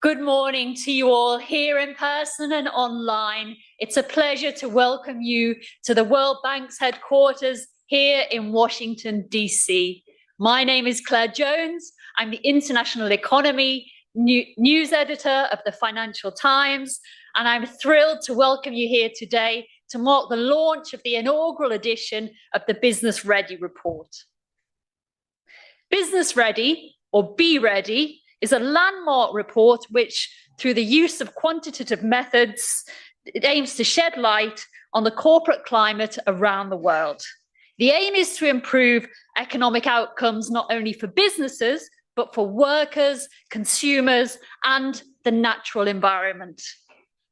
Good morning to you all here in person and online. It's a pleasure to welcome you to the World Bank's headquarters here in Washington, D.C. My name is Claire Jones. I'm the International Economy News Editor of the Financial Times, and I'm thrilled to welcome you here today to mark the launch of the inaugural edition of the Business Ready report. Business Ready, or Be Ready, is a landmark report which, through the use of quantitative methods, it aims to shed light on the corporate climate around the world. The aim is to improve economic outcomes not only for businesses, but for workers, consumers, and the natural environment.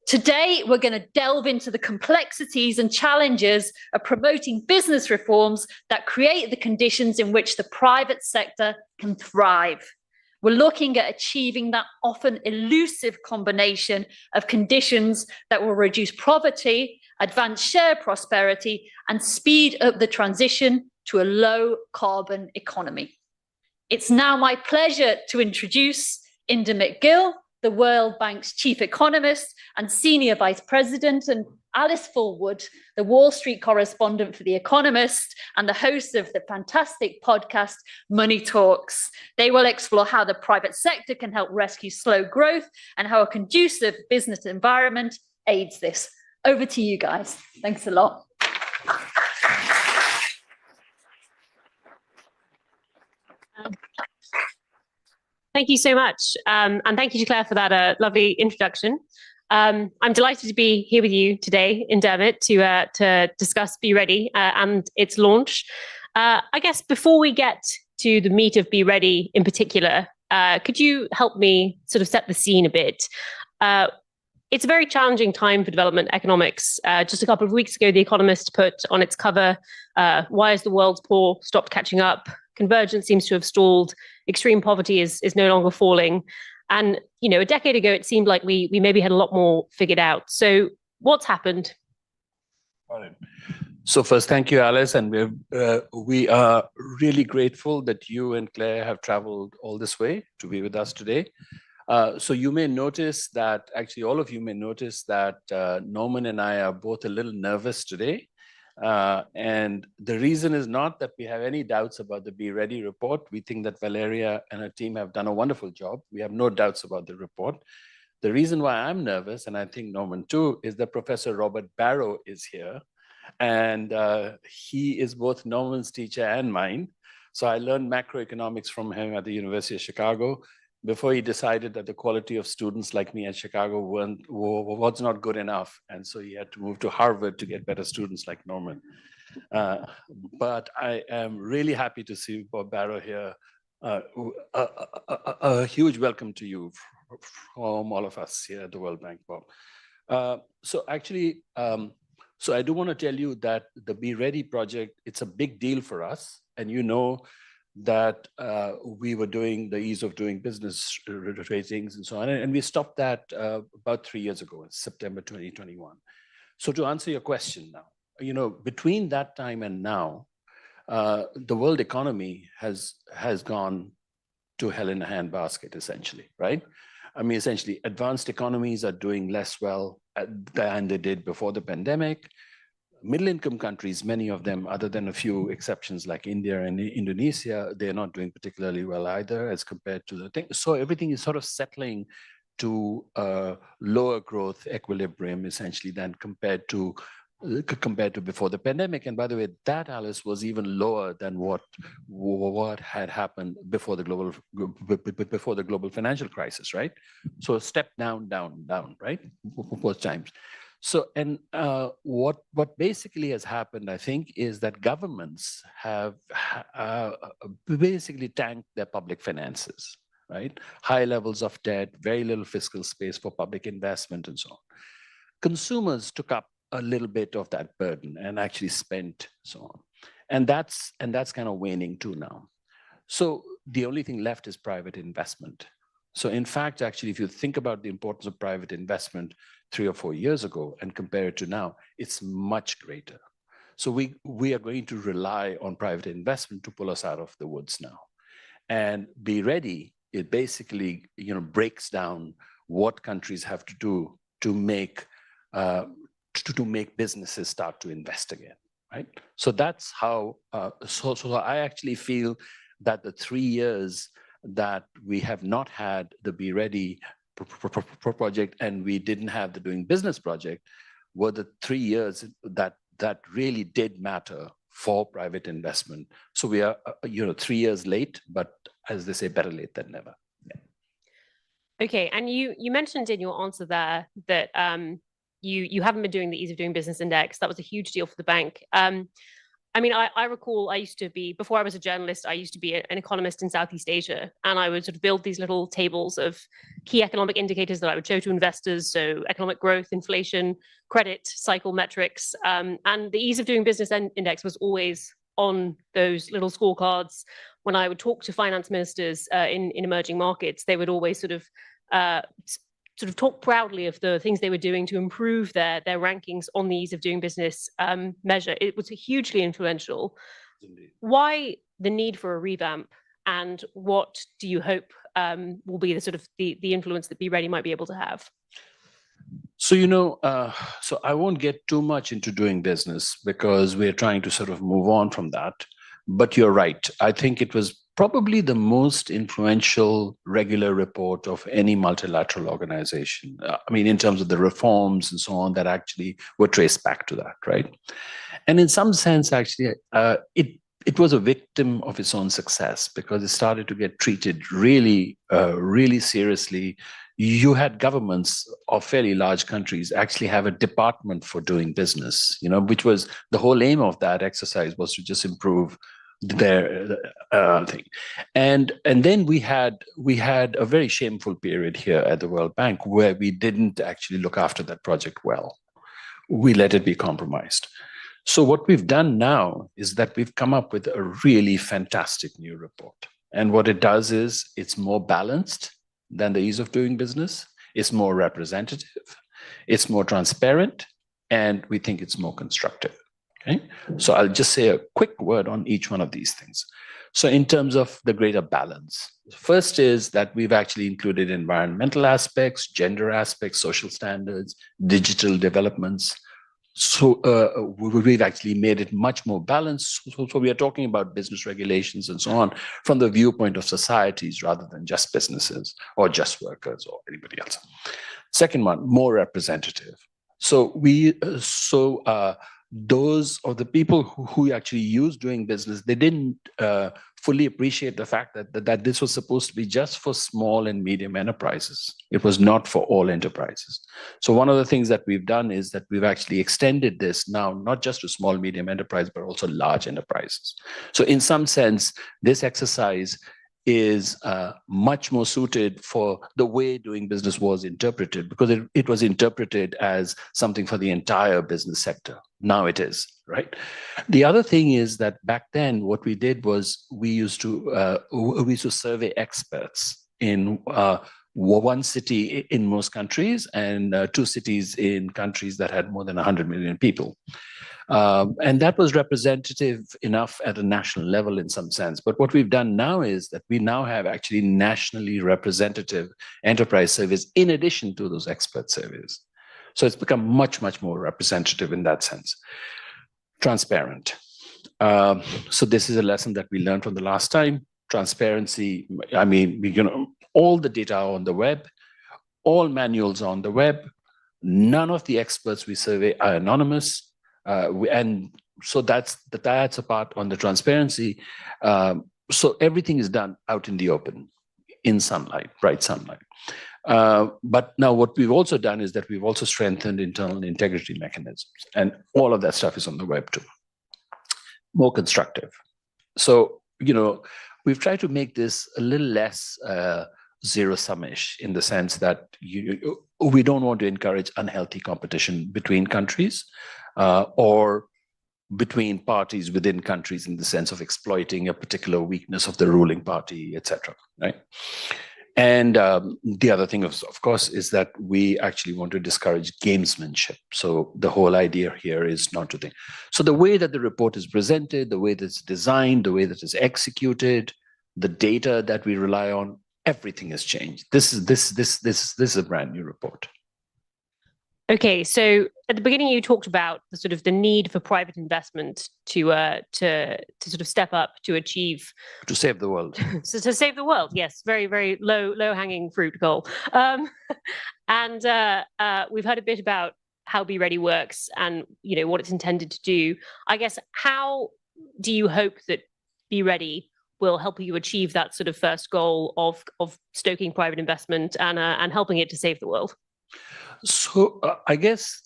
Today, we're going to delve into the complexities and challenges of promoting business reforms that create the conditions in which the private sector can thrive. We're looking at achieving that often elusive combination of conditions that will reduce poverty, advance shared prosperity, and speed up the transition to a low carbon economy. It's now my pleasure to introduce Inder McGill, the World Bank's chief economist and senior vice president, and Alice Fulwood, the Wall Street correspondent for The Economist and the host of the fantastic podcast Money Talks. They will explore how the private sector can help rescue slow growth and how a conducive business environment aids this. Over to you guys. Thanks a lot. Thank you so much. And thank you to Claire for that lovely introduction. I'm delighted to be here with you today in Dermot to discuss Be Ready and its launch. I guess before we get to the meat of Be Ready in particular, could you help me sort of set the scene a bit? It's a very challenging time for development economics. Just a couple of weeks ago, The Economist put on its cover, why is the world's poor stopped catching up? Convergence seems to have stalled. Extreme poverty is no longer falling. And, you know, a decade ago, it seemed like we maybe had a lot more figured out. So what's happened? All right. So first, thank you, Alice. And we are really grateful that you and Claire have traveled all this way to be with us today. So you may notice that, actually all of you may notice that Norman and I are both a little nervous today. And the reason is not that we have any doubts about the Be Ready report. We think that Valeria and her team have done a wonderful job. We have no doubts about the report. The reason why I'm nervous, and I think Norman too, is that Professor Robert Barro is here. And he is both Norman's teacher and mine. So I learned macroeconomics from him at the University of Chicago before he decided that the quality of students like me at Chicago was not good enough. And so he had to move to Harvard to get better students like Norman. But I am really happy to see Bob Barro here. A huge welcome to you from all of us here at the World Bank, Bob. So actually, so I do want to tell you that the Be Ready project, it's a big deal for us. And you know that we were doing the ease of doing business ratings and so on. And we stopped that about 3 years ago, in September 2021. So to answer your question now, you know, between that time and now, the world economy has gone to hell in a handbasket, essentially, right? I mean, essentially, advanced economies are doing less well than they did before the pandemic. Middle-income countries, many of them, other than a few exceptions like India and Indonesia, they're not doing particularly well either as compared to the thing. So everything is sort of settling to a lower growth equilibrium, essentially, than compared to before the pandemic. And by the way, that, Alice, was even lower than what had happened before the global financial crisis, right? So a step down, right? Both times. So, and what basically has happened, I think, is that governments have basically tanked their public finances, right? High levels of debt, very little fiscal space for public investment and so on. Consumers took up a little bit of that burden and actually spent so on. And that's kind of waning too now. So the only thing left is private investment. So in fact, actually, if you think about the importance of private investment 3 or 4 years ago and compare it to now, it's much greater. So we are going to rely on private investment to pull us out of the woods now. And Be Ready, it basically breaks down what countries have to do to make businesses start to invest again, right? So that's how. So I actually feel that the 3 years that we have not had the Be Ready project and we didn't have the Doing Business project were the 3 years that really did matter for private investment. So we are, 3 years late, but as they say, better late than never. Yeah. Okay, and you mentioned in your answer there that you haven't been doing the Ease of Doing Business Index. That was a huge deal for the bank. I mean, I recall I used to be, before I was a journalist, I used to be an economist in Southeast Asia, and I would sort of build these little tables of key economic indicators that I would show to investors. So economic growth, inflation, credit cycle metrics, and the Ease of Doing Business Index was always on those little scorecards. When I would talk to finance ministers in emerging markets, they would always sort of talk proudly of the things they were doing to improve their rankings on the Ease of Doing Business measure. It was hugely influential. Indeed. Why the need for a revamp, and what do you hope will be the sort of the influence that Be Ready might be able to have? So, so I won't get too much into doing business because we're trying to sort of move on from that. But you're right. I think it was probably the most influential regular report of any multilateral organization. I mean, in terms of the reforms and so on that actually were traced back to that, right? And in some sense, actually, it was a victim of its own success because it started to get treated really, really seriously. You had governments of fairly large countries actually have a department for doing business, which was the whole aim of that exercise was to just improve their thing. And then we had a very shameful period here at the World Bank where we didn't actually look after that project well. We let it be compromised. So what we've done now is that we've come up with a really fantastic new report. And what it does is it's more balanced than the Ease of Doing Business. It's more representative. It's more transparent. And we think it's more constructive. Okay? So I'll just say a quick word on each one of these things. So in terms of the greater balance, first is that we've actually included environmental aspects, gender aspects, social standards, digital developments. So we've actually made it much more balanced. So we are talking about business regulations and so on from the viewpoint of societies rather than just businesses or just workers or anybody else. Second one, more representative. So those of the people who actually use doing business, they didn't fully appreciate the fact that this was supposed to be just for small and medium enterprises. It was not for all enterprises. So one of the things that we've done is that we've actually extended this now, not just to small, medium enterprise, but also large enterprises. So in some sense, this exercise is much more suited for the way doing business was interpreted, because it was interpreted as something for the entire business sector. Now it is, right? The other thing is that back then, what we did was we used to survey experts in one city in most countries and 2 cities in countries that had more than 100 million people. And that was representative enough at a national level in some sense. But what we've done now is that we now have actually nationally representative enterprise surveys in addition to those expert surveys. So it's become much, much more representative in that sense. Transparent. So this is a lesson that we learned from the last time. Transparency, I mean, all the data are on the web, all manuals are on the web. None of the experts we survey are anonymous. And so that's a part on the transparency. So everything is done out in the open, in sunlight, bright sunlight. But now what we've also done is that we've also strengthened internal integrity mechanisms, and all of that stuff is on the web too. More constructive. So, we've tried to make this a little less zero-sum-ish in the sense that we don't want to encourage unhealthy competition between countries or between parties within countries in the sense of exploiting a particular weakness of the ruling party, etc. Right? And the other thing, of course, is that we actually want to discourage gamesmanship. So the whole idea here is not to think. So the way that the report is presented, the way that it's designed, the way that it's executed, the data that we rely on, everything has changed. This is a brand new report. Okay, so at the beginning you talked about the sort of the need for private investment to sort of step up to achieve To save the world. so to save the world. Yes, very low hanging fruit goal. And we've heard a bit about how Be Ready works and what it's intended to do. I guess, how do you hope that Be Ready will help you achieve that sort of first goal of stoking private investment and helping it to save the world? So I guess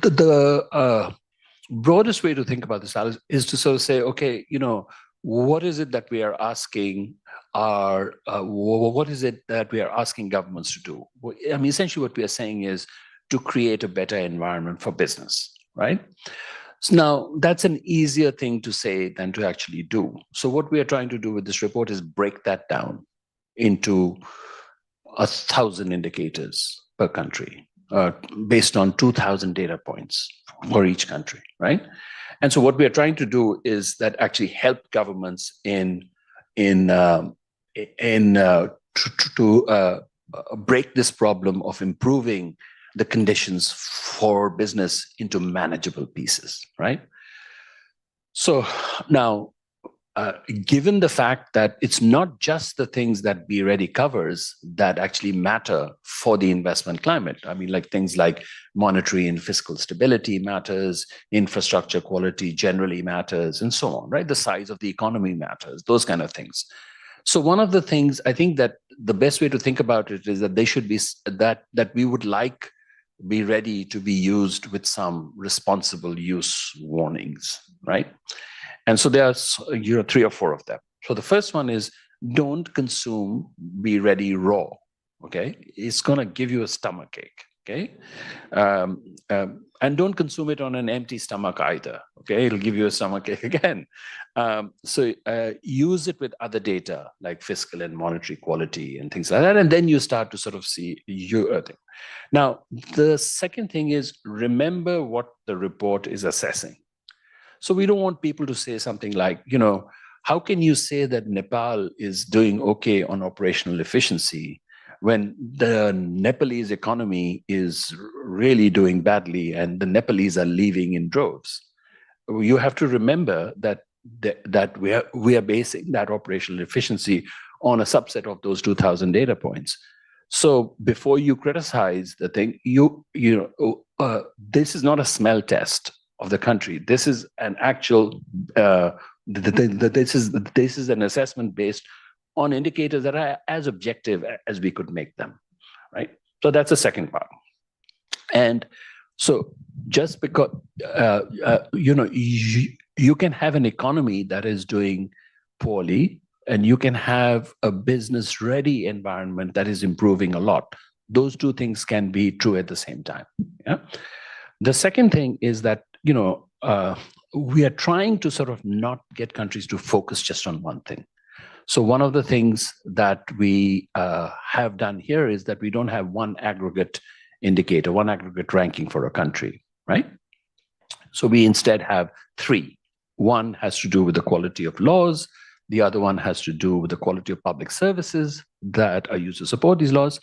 the broadest way to think about this, Alice, is to sort of say, okay, what is it that we are asking what is it that we are asking governments to do? I mean, essentially what we are saying is to create a better environment for business, right? So now that's an easier thing to say than to actually do. So what we are trying to do with this report is break that down into 1,000 indicators per country, based on 2,000 data points for each country, right? And so what we are trying to do is that actually help governments to break this problem of improving the conditions for business into manageable pieces, right? So now, given the fact that it's not just the things that Be Ready covers that actually matter for the investment climate. I mean, like things like monetary and fiscal stability matters, infrastructure quality generally matters, and so on, right? The size of the economy matters, those kind of things. So one of the things I think that the best way to think about it is that they should be that we would like Be Ready to be used with some responsible use warnings, right? And so there are 3 or 4 of them. So the first one is, don't consume Be Ready raw, okay? It's going to give you a stomachache, okay? And don't consume it on an empty stomach either, okay? It'll give you a stomachache again. So use it with other data like fiscal and monetary quality and things like that, and then you start to sort of see your thing. Now, the second thing is, remember what the report is assessing. So we don't want people to say something like, how can you say that Nepal is doing okay on operational efficiency when the Nepalese economy is really doing badly and the Nepalese are leaving in droves? You have to remember that we are basing that operational efficiency on a subset of those 2,000 data points. So before you criticize the thing, this is not a smell test of the country. This is an actual. This is an assessment based on indicators that are as objective as we could make them, right? So that's the second part. And so just because you can have an economy that is doing poorly, and you can have a business-ready environment that is improving a lot. Those two things can be true at the same time. Yeah. The second thing is that we are trying to sort of not get countries to focus just on one thing. So one of the things that we have done here is that we don't have one aggregate indicator, one aggregate ranking for a country, right? So we instead have 3. One has to do with the quality of laws. The other one has to do with the quality of public services that are used to support these laws.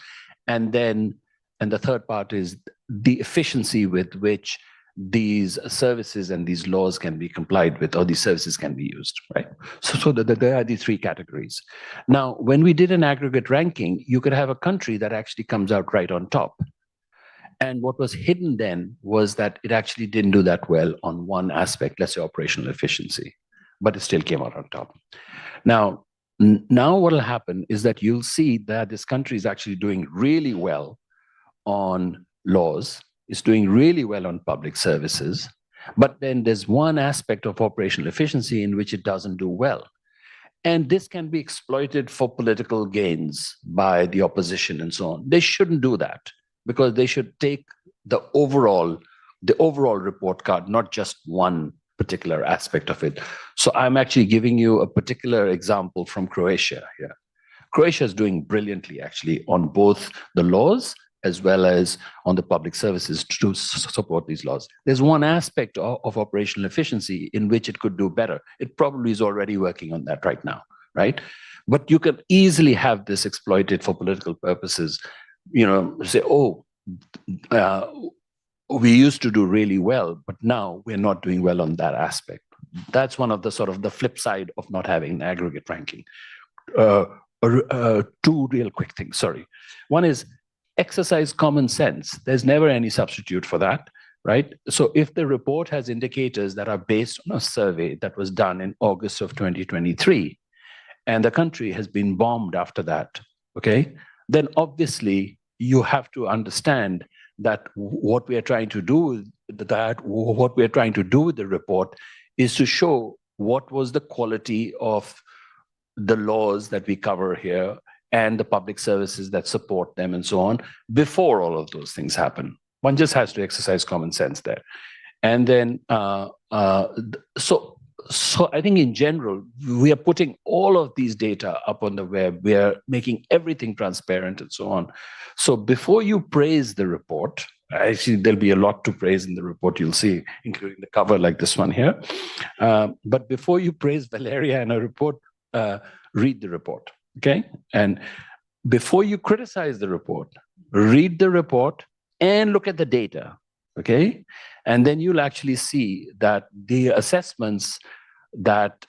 And the third part is the efficiency with which these services and these laws can be complied with, or these services can be used, right? So there are these 3 categories. Now, when we did an aggregate ranking, you could have a country that actually comes out right on top. And what was hidden then was that it actually didn't do that well on one aspect, let's say operational efficiency, but it still came out on top. Now what will happen is that you'll see that this country is actually doing really well on laws, is doing really well on public services, but then there's one aspect of operational efficiency in which it doesn't do well. And this can be exploited for political gains by the opposition and so on. They shouldn't do that, because they should take the overall report card, not just one particular aspect of it. So I'm actually giving you a particular example from Croatia here. Croatia is doing brilliantly, actually, on both the laws as well as on the public services to support these laws. There's one aspect of operational efficiency in which it could do better. It probably is already working on that right now, right? But you can easily have this exploited for political purposes. Say, oh, we used to do really well, but now we're not doing well on that aspect. That's one of the sort of the flip side of not having an aggregate ranking. Two real quick things, sorry. One is exercise common sense. There's never any substitute for that, right? So if the report has indicators that are based on a survey that was done in August of 2023, and the country has been bombed after that, okay, then obviously you have to understand that what we are trying to do with the report is to show what was the quality of the laws that we cover here and the public services that support them and so on before all of those things happen. One just has to exercise common sense there. And then, so I think in general, we are putting all of these data up on the web. We are making everything transparent and so on. So before you praise the report, actually there'll be a lot to praise in the report, you'll see, including the cover like this one here. But before you praise Valeria and her report, read the report, okay? And before you criticize the report, read the report and look at the data, okay? And then you'll actually see that the assessments that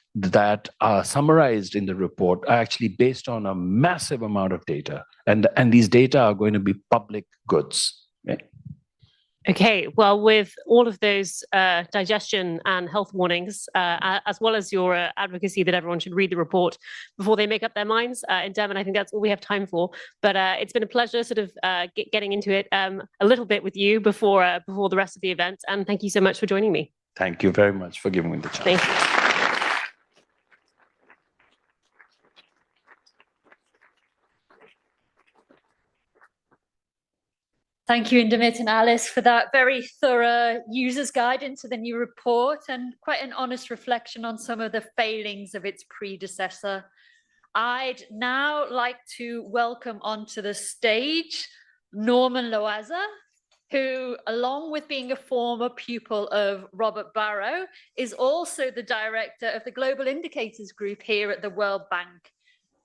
are summarized in the report are actually based on a massive amount of data. And these data are going to be public goods, okay? Okay, well, with all of those digestion and health warnings, as well as your advocacy that everyone should read the report before they make up their minds, in Dermot, I think that's all we have time for. But it's been a pleasure sort of getting into it a little bit with you before the rest of the event. And thank you so much for joining me. Thank you very much for giving me the chance. Thank you. Thank you, Indamit and Alice, for that very thorough user's guide into the new report and quite an honest reflection on some of the failings of its predecessor. I'd now like to welcome onto the stage Norman Loayza, who, along with being a former pupil of Robert Barro, is also the director of the Global Indicators Group here at the World Bank.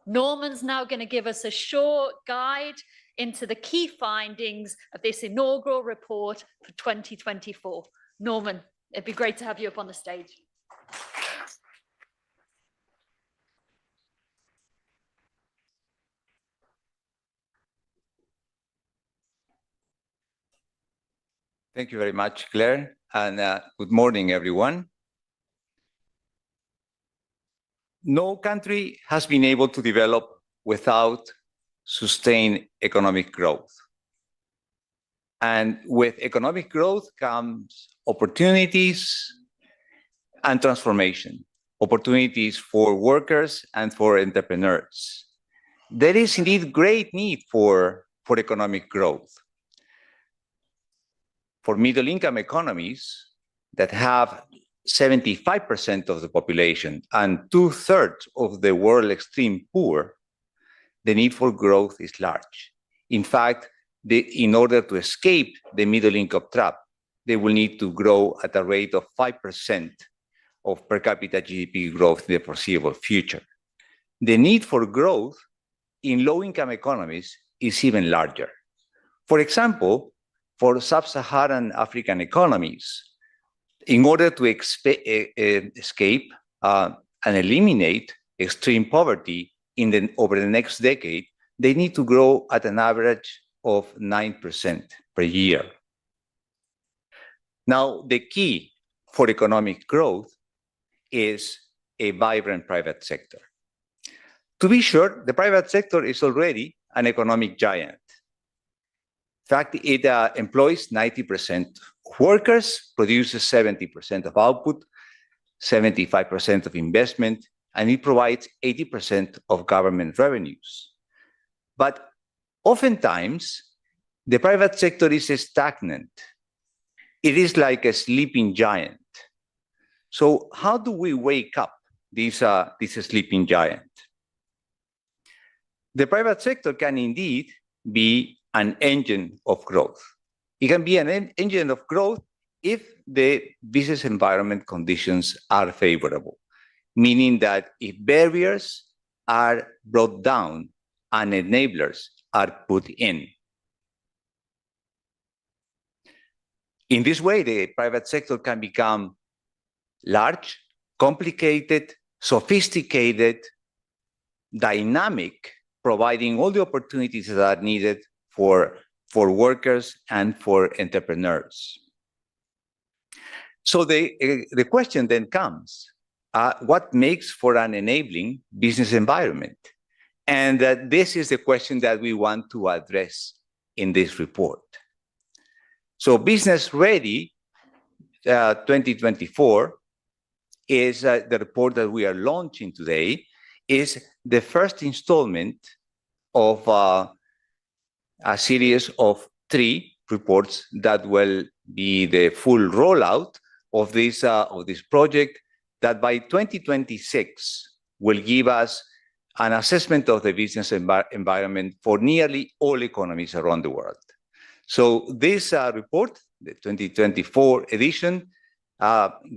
Norman's now going to give us a short guide into the key findings of this inaugural report for 2024. Norman, it'd be great to have you up on the stage. Thank you very much, Claire, and good morning, everyone. No country has been able to develop without sustained economic growth. And with economic growth comes opportunities and transformation, opportunities for workers and for entrepreneurs. There is indeed great need for economic growth. For middle-income economies that have 75% of the population and 2/3 of the world extreme poor, the need for growth is large. In fact, in order to escape the middle-income trap, they will need to grow at a rate of 5% of per capita GDP growth in the foreseeable future. The need for growth in low-income economies is even larger. For example, for sub-Saharan African economies, in order to escape and eliminate extreme poverty over the next decade, they need to grow at an average of 9% per year. Now, the key for economic growth is a vibrant private sector. To be sure, the private sector is already an economic giant. In fact, it employs 90% of workers, produces 70% of output, 75% of investment, and it provides 80% of government revenues. But oftentimes, the private sector is stagnant. It is like a sleeping giant. So how do we wake up this sleeping giant? The private sector can indeed be an engine of growth. It can be an engine of growth if the business environment conditions are favorable, meaning that if barriers are brought down and enablers are put in. In this way, the private sector can become large, complicated, sophisticated, dynamic, providing all the opportunities that are needed for workers and for entrepreneurs. So the question then comes, what makes for an enabling business environment? And this is the question that we want to address in this report. So Business Ready 2024 is the report that we are launching today, is the first installment of a series of 3 reports that will be the full rollout of this project that by 2026 will give us an assessment of the business environment for nearly all economies around the world. So this report, the 2024 edition,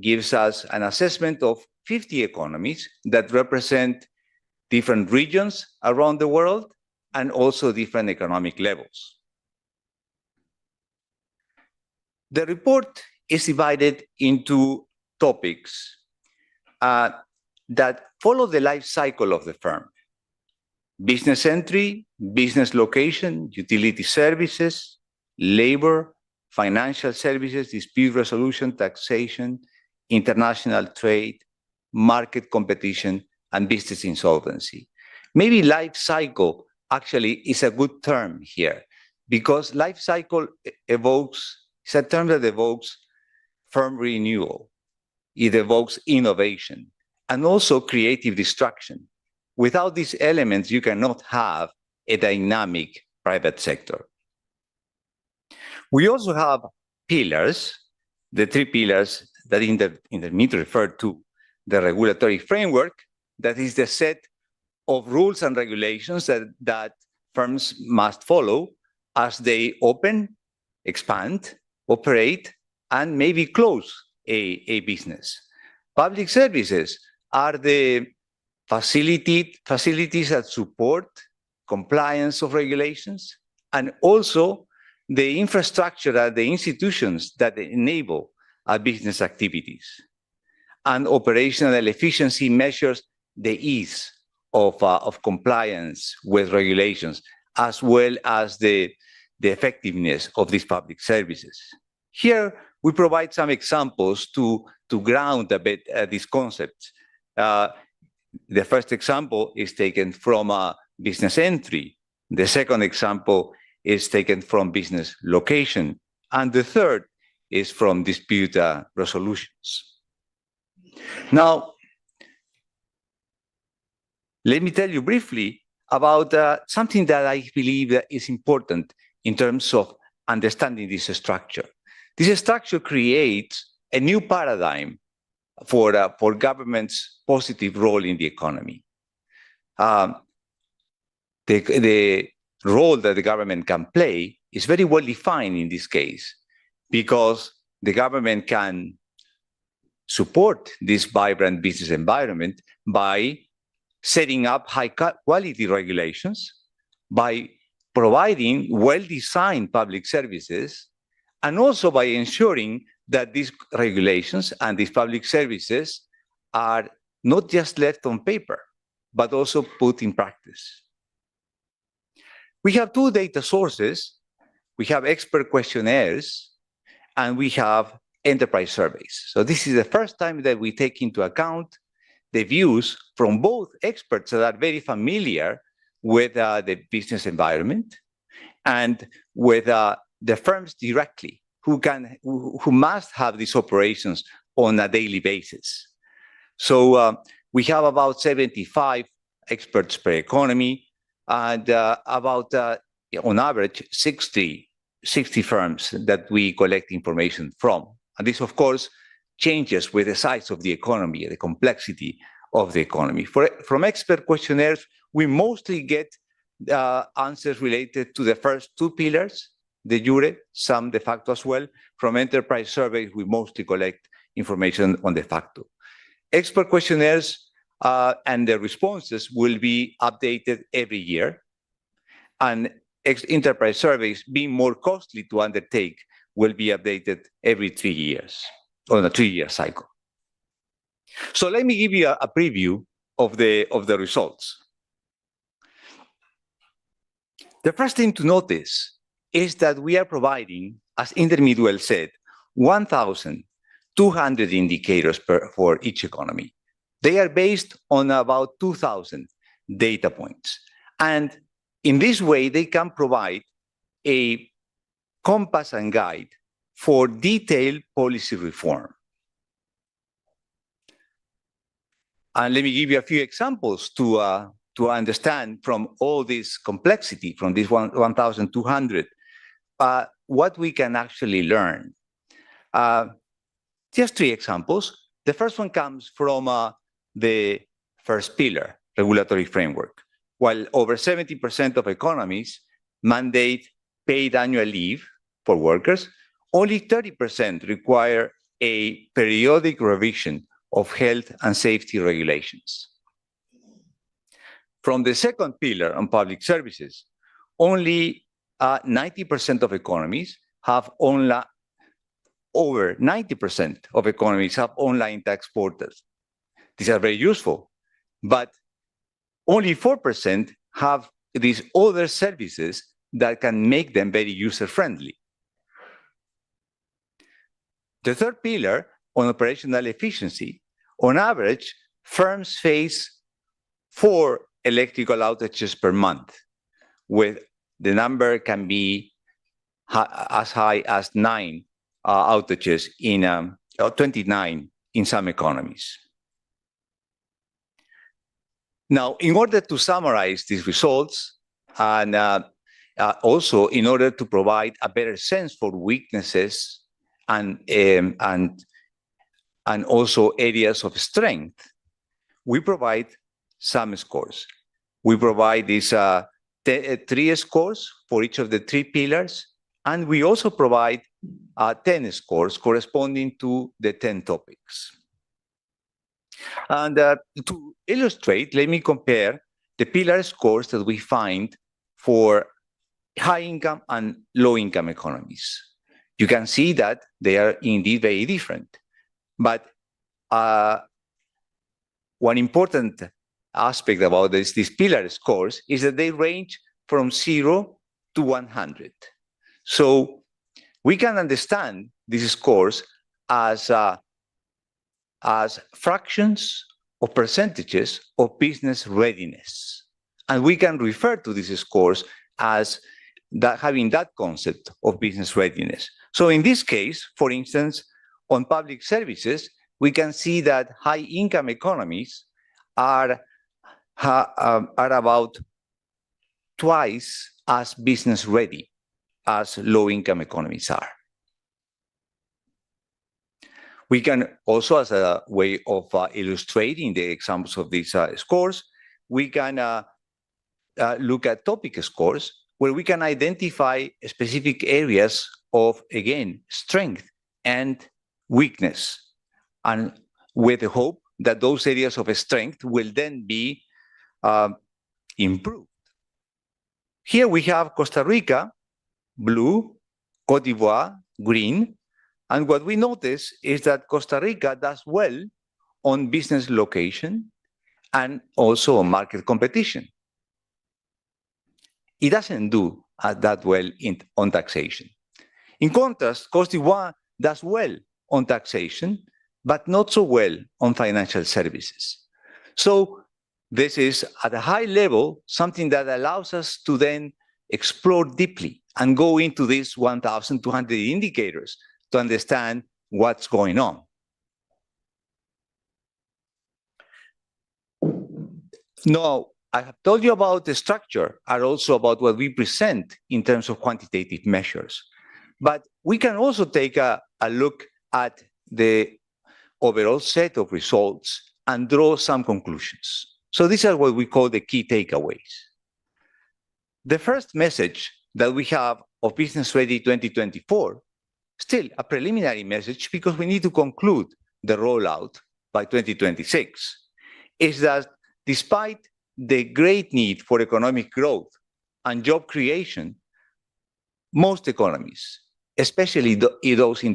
gives us an assessment of 50 economies that represent different regions around the world and also different economic levels. The report is divided into topics that follow the life cycle of the firm: business entry, business location, utility services, labor, financial services, dispute resolution, taxation, international trade, market competition, and business insolvency. Maybe life cycle actually is a good term here, because life cycle it's a term that evokes firm renewal. It evokes innovation and also creative destruction. Without these elements, you cannot have a dynamic private sector. We also have pillars, the 3 pillars that in the meet referred to: the regulatory framework, that is the set of rules and regulations that firms must follow as they open, expand, operate, and maybe close a business. Public services are the facilities that support compliance of regulations, and also the infrastructure and the institutions that enable business activities. And operational efficiency measures the ease of compliance with regulations, as well as the effectiveness of these public services. Here, we provide some examples to ground a bit these concepts. The first example is taken from business entry. The second example is taken from business location. And the third is from dispute resolutions. Now, let me tell you briefly about something that I believe is important in terms of understanding this structure. This structure creates a new paradigm for government's positive role in the economy. The role that the government can play is very well defined in this case, because the government can support this vibrant business environment by setting up high-quality regulations, by providing well-designed public services, and also by ensuring that these regulations and these public services are not just left on paper, but also put in practice. We have 2 data sources. We have expert questionnaires, and we have enterprise surveys. So this is the first time that we take into account the views from both experts that are very familiar with the business environment and with the firms directly who must have these operations on a daily basis. So we have about 75 experts per economy, and about, on average, 60 firms that we collect information from. And this, of course, changes with the size of the economy, the complexity of the economy. From expert questionnaires, we mostly get answers related to the first 2 pillars, de jure, some de facto as well. From enterprise surveys, we mostly collect information on de facto. Expert questionnaires and the responses will be updated every year. And enterprise surveys, being more costly to undertake, will be updated every 3 years on a 3-year cycle. So let me give you a preview of the results. The first thing to notice is that we are providing, as Intermidwell said, 1,200 indicators for each economy. They are based on about 2,000 data points. And in this way, they can provide a compass and guide for detailed policy reform. And let me give you a few examples to understand from all this complexity, from this 1,200, what we can actually learn. Just 3 examples. The first one comes from the first pillar, regulatory framework. While over 70% of economies mandate paid annual leave for workers, only 30% require a periodic revision of health and safety regulations. From the second pillar on public services, only 90% of economies have over 90% of economies have online tax portals. These are very useful, but only 4% have these other services that can make them very user-friendly. The third pillar on operational efficiency, on average, firms face 4 electrical outages per month, with the number can be as high as 9 outages in 29 in some economies. Now, in order to summarize these results, and also in order to provide a better sense for weaknesses and also areas of strength, we provide some scores. We provide these 3 scores for each of the 3 pillars, and we also provide 10 scores corresponding to the 10 topics. And to illustrate, let me compare the pillar scores that we find for high-income and low-income economies. You can see that they are indeed very different. But one important aspect about these pillar scores is that they range from 0 to 100. So we can understand these scores as fractions of percentages of business readiness. And we can refer to these scores as having that concept of business readiness. So in this case, for instance, on public services, we can see that high-income economies are about twice as business ready as low-income economies are. We can also, as a way of illustrating the examples of these scores, we can look at topic scores, where we can identify specific areas of, again, strength and weakness, and with the hope that those areas of strength will then be improved. Here we have Costa Rica, blue, Cote d'Ivoire, green, and what we notice is that Costa Rica does well on business location and also on market competition. It doesn't do that well on taxation. In contrast, Cote d'Ivoire does well on taxation, but not so well on financial services. So this is, at a high level, something that allows us to then explore deeply and go into these 1,200 indicators to understand what's going on. Now, I have told you about the structure and also about what we present in terms of quantitative measures. But we can also take a look at the overall set of results and draw some conclusions. So these are what we call the key takeaways. The first message that we have of Business Ready 2024, still a preliminary message because we need to conclude the rollout by 2026, is that despite the great need for economic growth and job creation, most economies, especially those in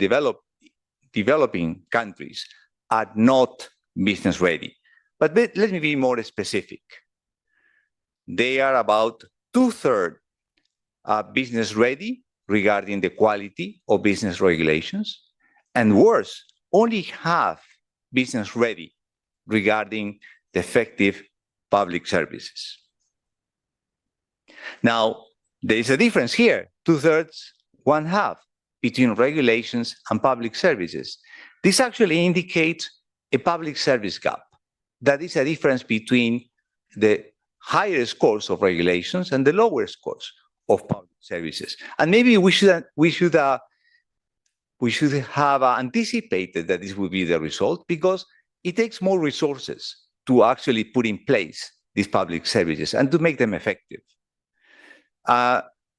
developing countries, are not business ready. But let me be more specific. They are about 2/3 business ready regarding the quality of business regulations, and worse, only half business ready regarding the effective public services. Now, there is a difference here, 2/3, 1/2, between regulations and public services. This actually indicates a public service gap. That is a difference between the higher scores of regulations and the lower scores of public services. And maybe we should have anticipated that this would be the result, because it takes more resources to actually put in place these public services and to make them effective.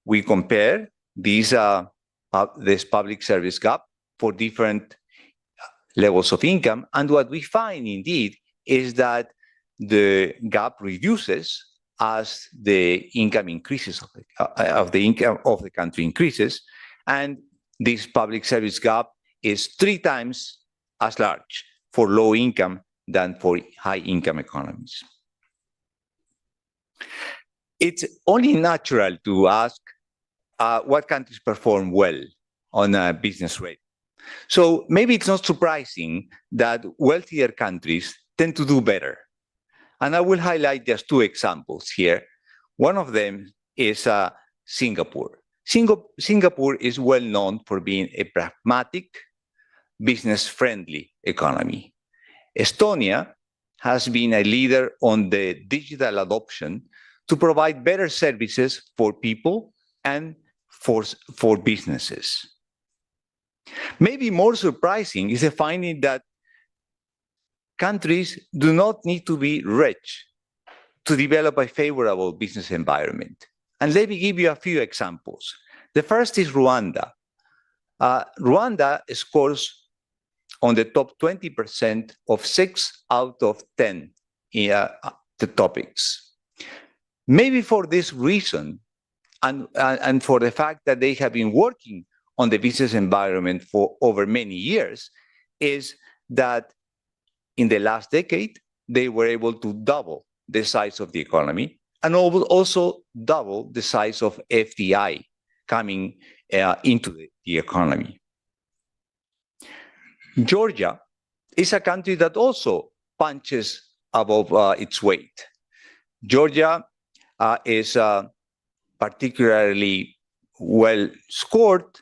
We compare this public service gap for different levels of income, and what we find indeed is that the gap reduces as the income increases of the income of the country increases, and this public service gap is 3 times as large for low income than for high income economies. It's only natural to ask what countries perform well on a business rate. So maybe it's not surprising that wealthier countries tend to do better. And I will highlight just 2 examples here. One of them is Singapore. Singapore is well known for being a pragmatic, business-friendly economy. Estonia has been a leader on the digital adoption to provide better services for people and for businesses. Maybe more surprising is the finding that countries do not need to be rich to develop a favorable business environment. And let me give you a few examples. The first is Rwanda. Rwanda scores on the top 20% of 6 out of 10 the topics. Maybe for this reason, and for the fact that they have been working on the business environment for over many years, is that in the last decade, they were able to double the size of the economy and also double the size of FDI coming into the economy. Georgia is a country that also punches above its weight. Georgia is particularly well scored,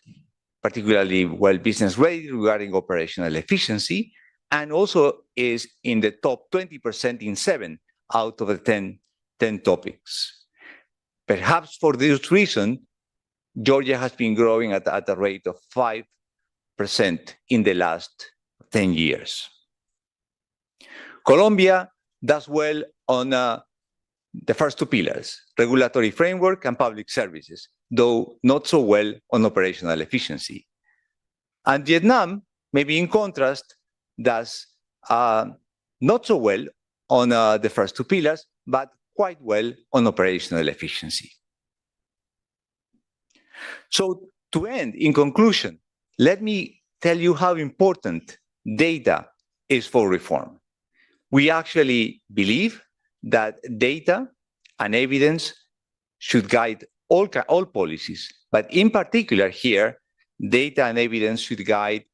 particularly well business ready regarding operational efficiency, and also is in the top 20% in 7 out of the 10 topics. Perhaps for this reason, Georgia has been growing at a rate of 5% in the last 10 years. Colombia does well on the first 2 pillars, regulatory framework and public services, though not so well on operational efficiency. And Vietnam, maybe in contrast, does not so well on the first 2 pillars, but quite well on operational efficiency. So to end, in conclusion, let me tell you how important data is for reform. We actually believe that data and evidence should guide all policies, but in particular here, data and evidence should guide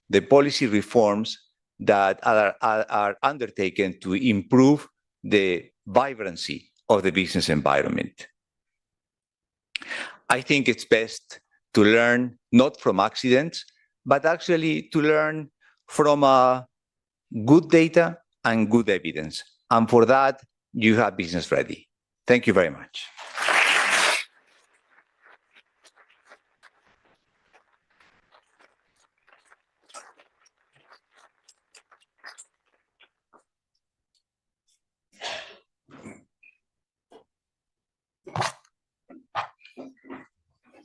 the policy reforms that are undertaken to improve the vibrancy of the business environment. I think it's best to learn not from accidents, but actually to learn from good data and good evidence. And for that, you have business ready. Thank you very much.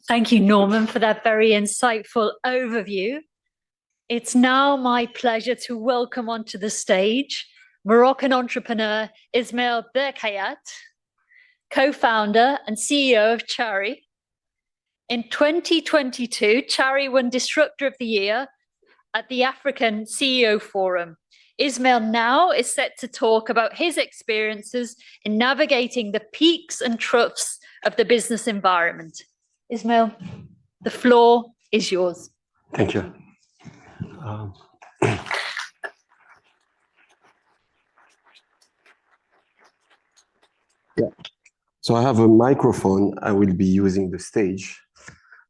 Thank you, Norman, for that very insightful overview. It's now my pleasure to welcome onto the stage Moroccan entrepreneur Ismail Berkayat, co-founder and CEO of Chari. In 2022, Chari won Disruptor of the Year at the African CEO Forum. Ismail now is set to talk about his experiences in navigating the peaks and troughs of the business environment. Ismail, the floor is yours. Thank you. Yeah. So I have a microphone. I will be using the stage,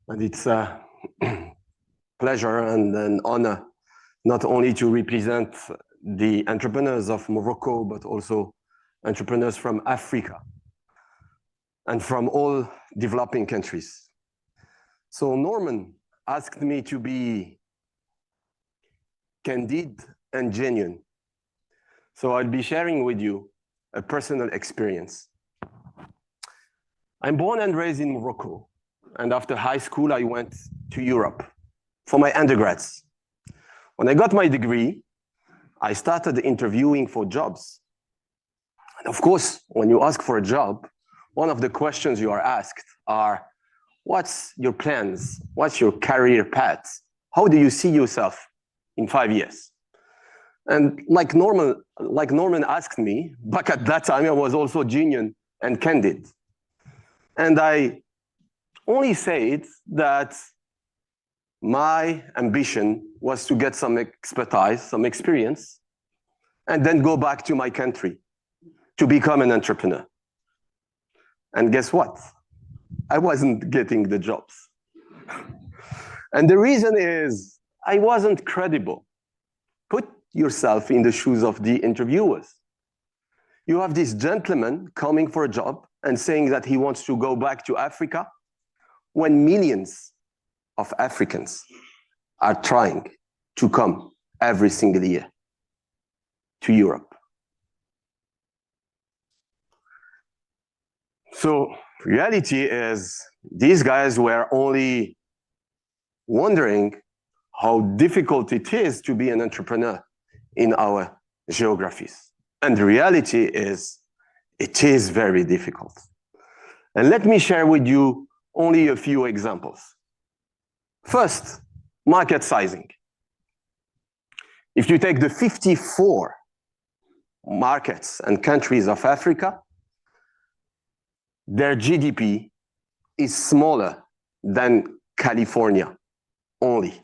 and it's a pleasure and an honor not only to represent the entrepreneurs of Morocco, but also entrepreneurs from Africa and from all developing countries. So Norman asked me to be candid and genuine. So I'll be sharing with you a personal experience. I'm born and raised in Morocco, and after high school, I went to Europe for my undergrads. When I got my degree, I started interviewing for jobs. And of course, when you ask for a job, one of the questions you are asked are, what's your plans? What's your career path? How do you see yourself in 5 years? And like Norman asked me, back at that time, I was also genuine and candid. And I only said that my ambition was to get some expertise, some experience, and then go back to my country to become an entrepreneur. And guess what? I wasn't getting the jobs. And the reason is I wasn't credible. Put yourself in the shoes of the interviewers. You have this gentleman coming for a job and saying that he wants to go back to Africa when millions of Africans are trying to come every single year to Europe. So reality is these guys were only wondering how difficult it is to be an entrepreneur in our geographies. And the reality is it is very difficult. And let me share with you only a few examples. First, market sizing. If you take the 54 markets and countries of Africa, their GDP is smaller than California only,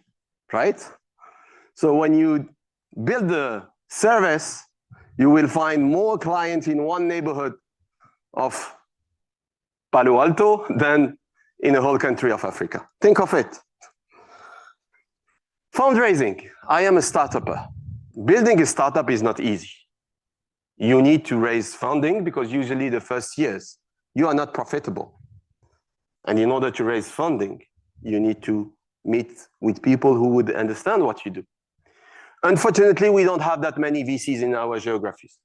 right? So when you build the service, you will find more clients in one neighborhood of Palo Alto than in a whole country of Africa. Think of it. Fundraising. I am a startupper. Building a startup is not easy. You need to raise funding because usually the first years you are not profitable. And in order to raise funding, you need to meet with people who would understand what you do. Unfortunately, we don't have that many VCs in our geographies.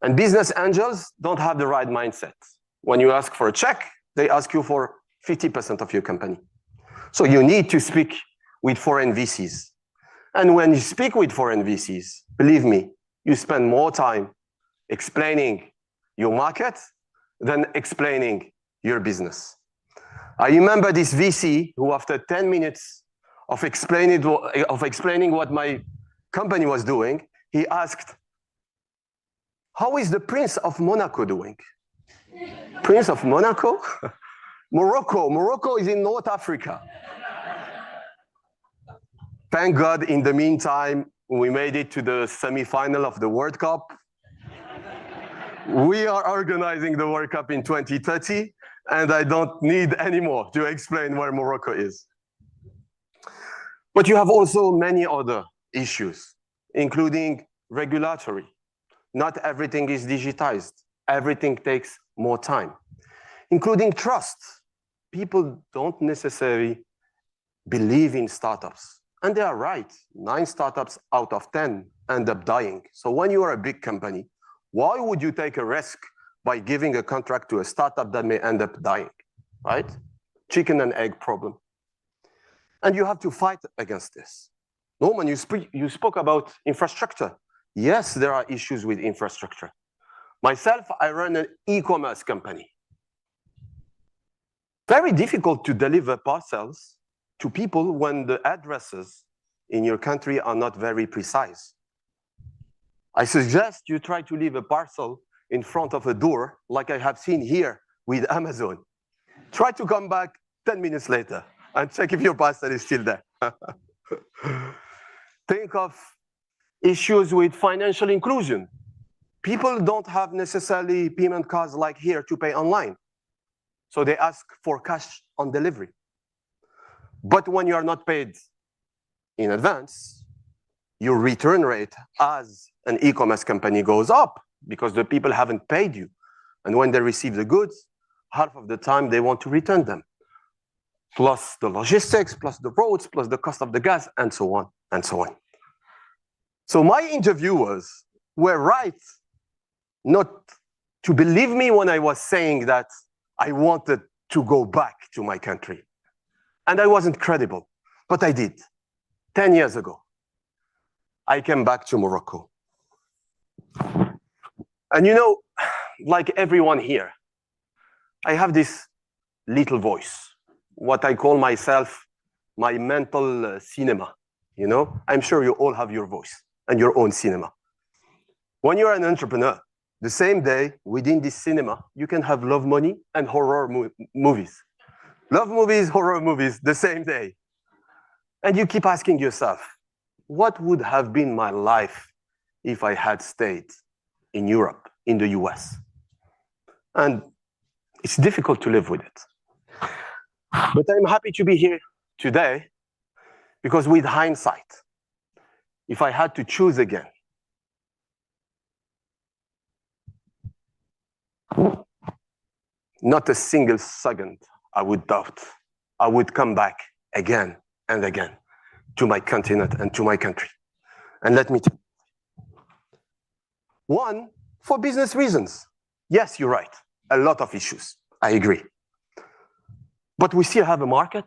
And business angels don't have the right mindset. When you ask for a check, they ask you for 50% of your company. So you need to speak with foreign VCs. And when you speak with foreign VCs, believe me, you spend more time explaining your market than explaining your business. I remember this VC who, after 10 minutes of explaining what my company was doing, he asked, how is the Prince of Monaco doing? Prince of Monaco? Morocco is in North Africa. Thank God, in the meantime, we made it to the semi-final of the World Cup. We are organizing the World Cup in 2030, and I don't need any more to explain where Morocco is. But you have also many other issues, including regulatory. Not everything is digitized. Everything takes more time, including trust. People don't necessarily believe in startups. And they are right. 9 startups out of 10 end up dying. So when you are a big company, why would you take a risk by giving a contract to a startup that may end up dying, right? Chicken and egg problem. And you have to fight against this. Norman, you spoke about infrastructure. Yes, there are issues with infrastructure. Myself, I run an e-commerce company. Very difficult to deliver parcels to people when the addresses in your country are not very precise. I suggest you try to leave a parcel in front of a door, like I have seen here with Amazon. Try to come back 10 minutes later and check if your parcel is still there. Think of issues with financial inclusion. People don't have necessarily payment cards like here to pay online. So they ask for cash on delivery. But when you are not paid in advance, your return rate as an e-commerce company goes up because the people haven't paid you. And when they receive the goods, half of the time they want to return them. Plus the logistics, plus the roads, plus the cost of the gas, and so on, and so on. So my interviewers were right not to believe me when I was saying that I wanted to go back to my country. And I wasn't credible, but I did. 10 years ago, I came back to Morocco. And you know, like everyone here, I have this little voice, what I call myself my mental cinema. You know, I'm sure you all have your voice and your own cinema. When you're an entrepreneur, the same day within this cinema, you can have love money and horror movies. Love movies, horror movies, the same day. And you keep asking yourself, what would have been my life if I had stayed in Europe, in the US? And it's difficult to live with it. But I'm happy to be here today because with hindsight, if I had to choose again, not a single second I would doubt. I would come back again and again to my continent and to my country. And let me tell you. One, for business reasons. Yes, you're right. A lot of issues. I agree. But we still have a market.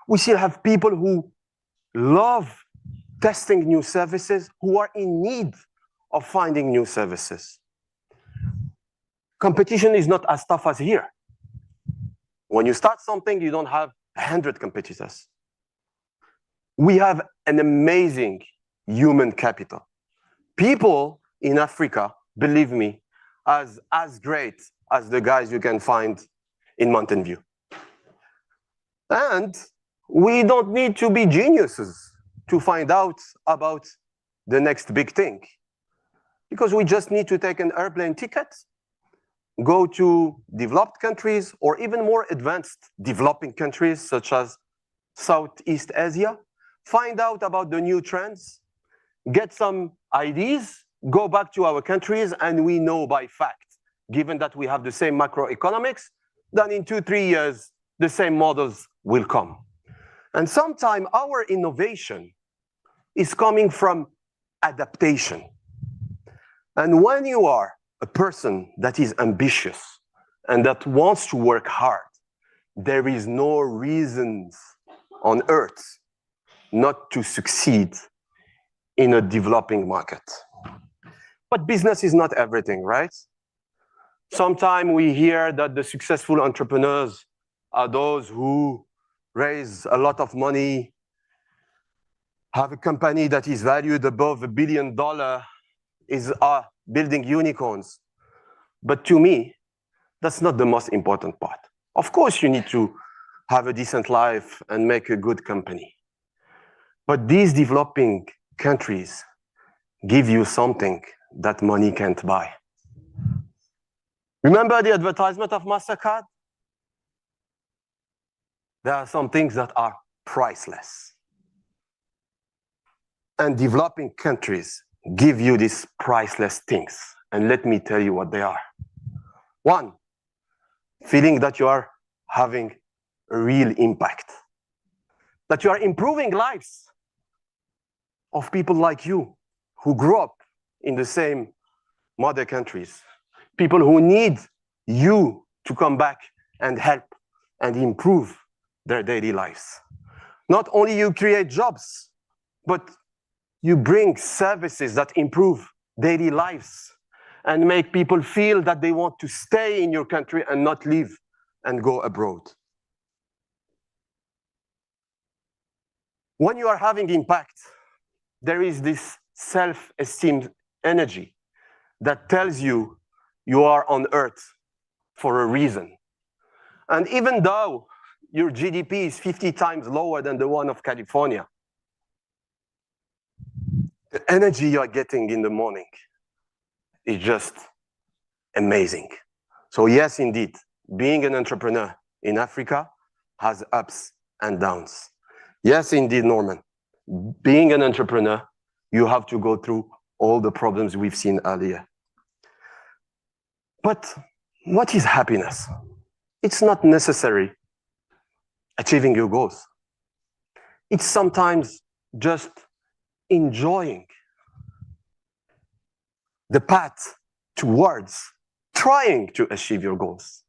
We still have people who love testing new services, who are in need of finding new services. Competition is not as tough as here. When you start something, you don't have 100 competitors. We have an amazing human capital. People in Africa, believe me, as great as the guys you can find in Mountain View. And we don't need to be geniuses to find out about the next big thing. Because we just need to take an airplane ticket, go to developed countries or even more advanced developing countries such as Southeast Asia, find out about the new trends, get some ideas, go back to our countries, and we know by fact, given that we have the same macroeconomics, that in 2-3 years, the same models will come. And sometimes our innovation is coming from adaptation. And when you are a person that is ambitious and that wants to work hard, there is no reasons on earth not to succeed in a developing market. But business is not everything, right? Sometimes we hear that the successful entrepreneurs are those who raise a lot of money, have a company that is valued above $1 billion, are building unicorns. But to me, that's not the most important part. Of course, you need to have a decent life and make a good company. But these developing countries give you something that money can't buy. Remember the advertisement of MasterCard? There are some things that are priceless. And developing countries give you these priceless things. And let me tell you what they are. One, feeling that you are having a real impact, that you are improving lives of people like you who grew up in the same mother countries, people who need you to come back and help and improve their daily lives. Not only you create jobs, but you bring services that improve daily lives and make people feel that they want to stay in your country and not leave and go abroad. When you are having impact, there is this self-esteem energy that tells you you are on earth for a reason. And even though your GDP is 50 times lower than the one of California, the energy you are getting in the morning is just amazing. So yes, indeed, being an entrepreneur in Africa has ups and downs. Yes, indeed, Norman, being an entrepreneur, you have to go through all the problems we've seen earlier. But what is happiness? It's not necessary achieving your goals. It's sometimes just enjoying the path towards trying to achieve your goals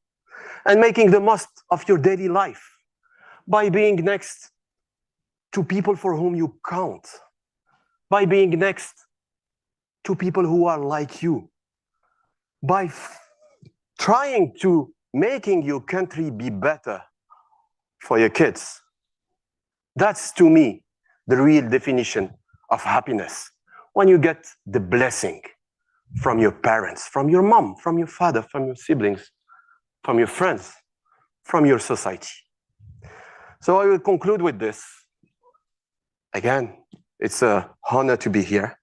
and making the most of your daily life by being next to people for whom you count, by being next to people who are like you, by trying to making your country be better for your kids. That's, to me, the real definition of happiness. When you get the blessing from your parents, from your mom, from your father, from your siblings, from your friends, from your society. So I will conclude with this. Again, it's an honor to be here.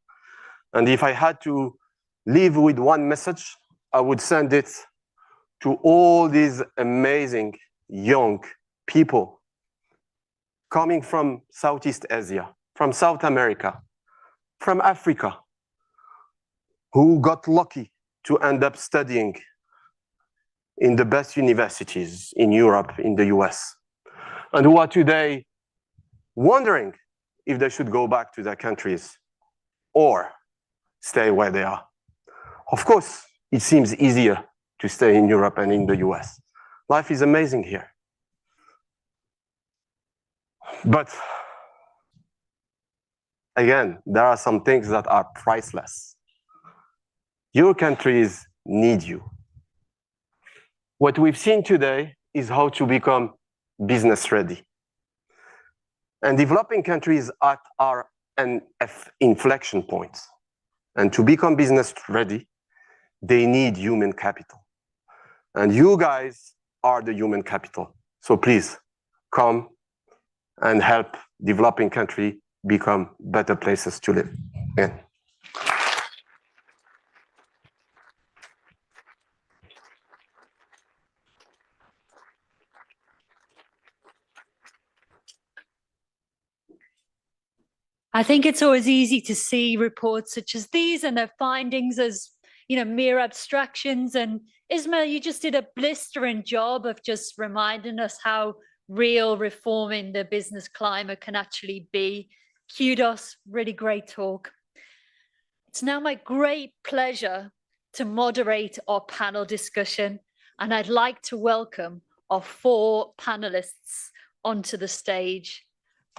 And if I had to leave with one message, I would send it to all these amazing young people coming from Southeast Asia, from South America, from Africa, who got lucky to end up studying in the best universities in Europe, in the US, and who are today wondering if they should go back to their countries or stay where they are. Of course, it seems easier to stay in Europe and in the US. Life is amazing here. But again, there are some things that are priceless. Your countries need you. What we've seen today is how to become business ready. And developing countries are an inflection point. And to become business ready, they need human capital. And you guys are the human capital. So please come and help developing countries become better places to live in. I think it's always easy to see reports such as these and their findings as, mere abstractions. And Ismail, you just did a blistering job of just reminding us how real reforming the business climate can actually be. Kudos, really great talk. It's now my great pleasure to moderate our panel discussion, and I'd like to welcome our 4 panelists onto the stage.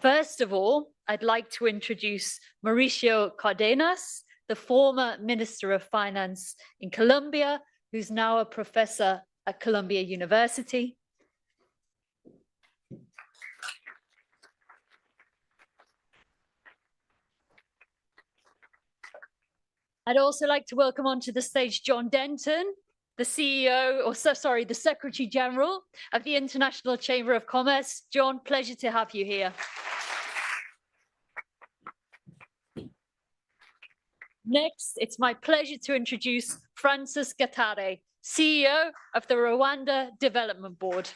First of all, I'd like to introduce Mauricio Cardenas, the former Minister of Finance in Colombia, who's now a professor at Columbia University. I'd also like to welcome onto the stage John Denton, the the Secretary General of the International Chamber of Commerce. John, pleasure to have you here. Next, it's my pleasure to introduce Francis Gatare, CEO of the Rwanda Development Board.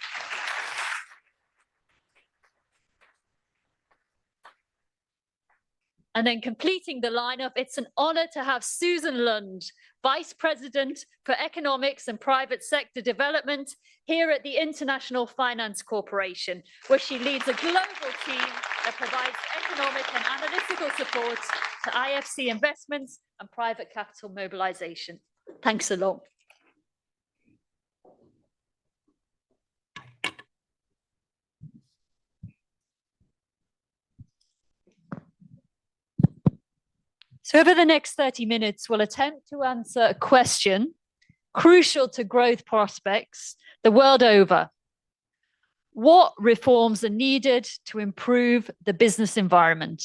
And then completing the lineup, it's an honor to have Susan Lund, Vice President for Economics and Private Sector Development here at the International Finance Corporation, where she leads a global team that provides economic and analytical support to IFC investments and private capital mobilization. Thanks a lot. So over the next 30 minutes, we'll attempt to answer a question crucial to growth prospects the world over. What reforms are needed to improve the business environment?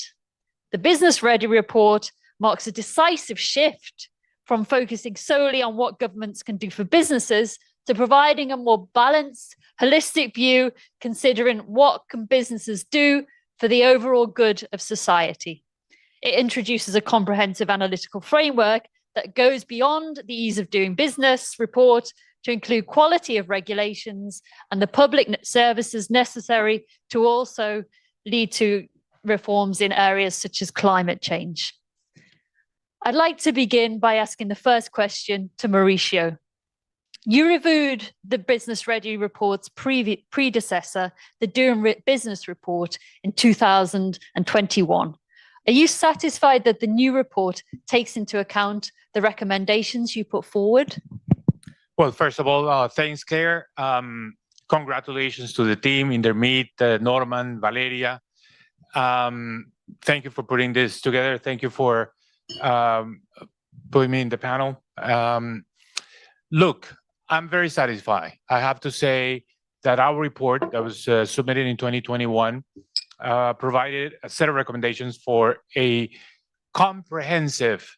The Business Ready report marks a decisive shift from focusing solely on what governments can do for businesses to providing a more balanced, holistic view, considering what can businesses do for the overall good of society. It introduces a comprehensive analytical framework that goes beyond the ease of doing business report to include quality of regulations and the public services necessary to also lead to reforms in areas such as climate change. I'd like to begin by asking the first question to Mauricio. You reviewed the Business Ready report's predecessor, the Doing Business report, in 2021. Are you satisfied that the new report takes into account the recommendations you put forward? Well, first of all, thanks, Claire. Congratulations to the team, Indermeet, Norman, Valeria. Thank you for putting this together. Thank you for putting me in the panel. Look, I'm very satisfied. I have to say that our report that was submitted in 2021 provided a set of recommendations for a comprehensive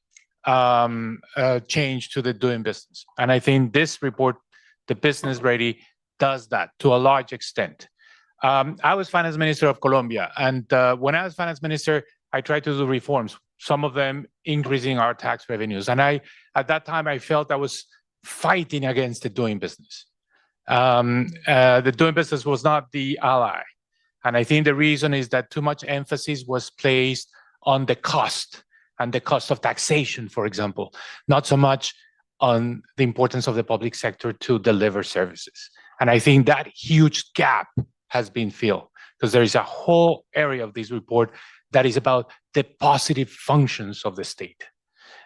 change to the doing business. And I think this report, the Business Ready, does that to a large extent. I was finance minister of Colombia, and when I was finance minister, I tried to do reforms, some of them increasing our tax revenues. And at that time, I felt I was fighting against the doing business. The doing business was not the ally. And I think the reason is that too much emphasis was placed on the cost and the cost of taxation, for example, not so much on the importance of the public sector to deliver services. And I think that huge gap has been filled because there is a whole area of this report that is about the positive functions of the state.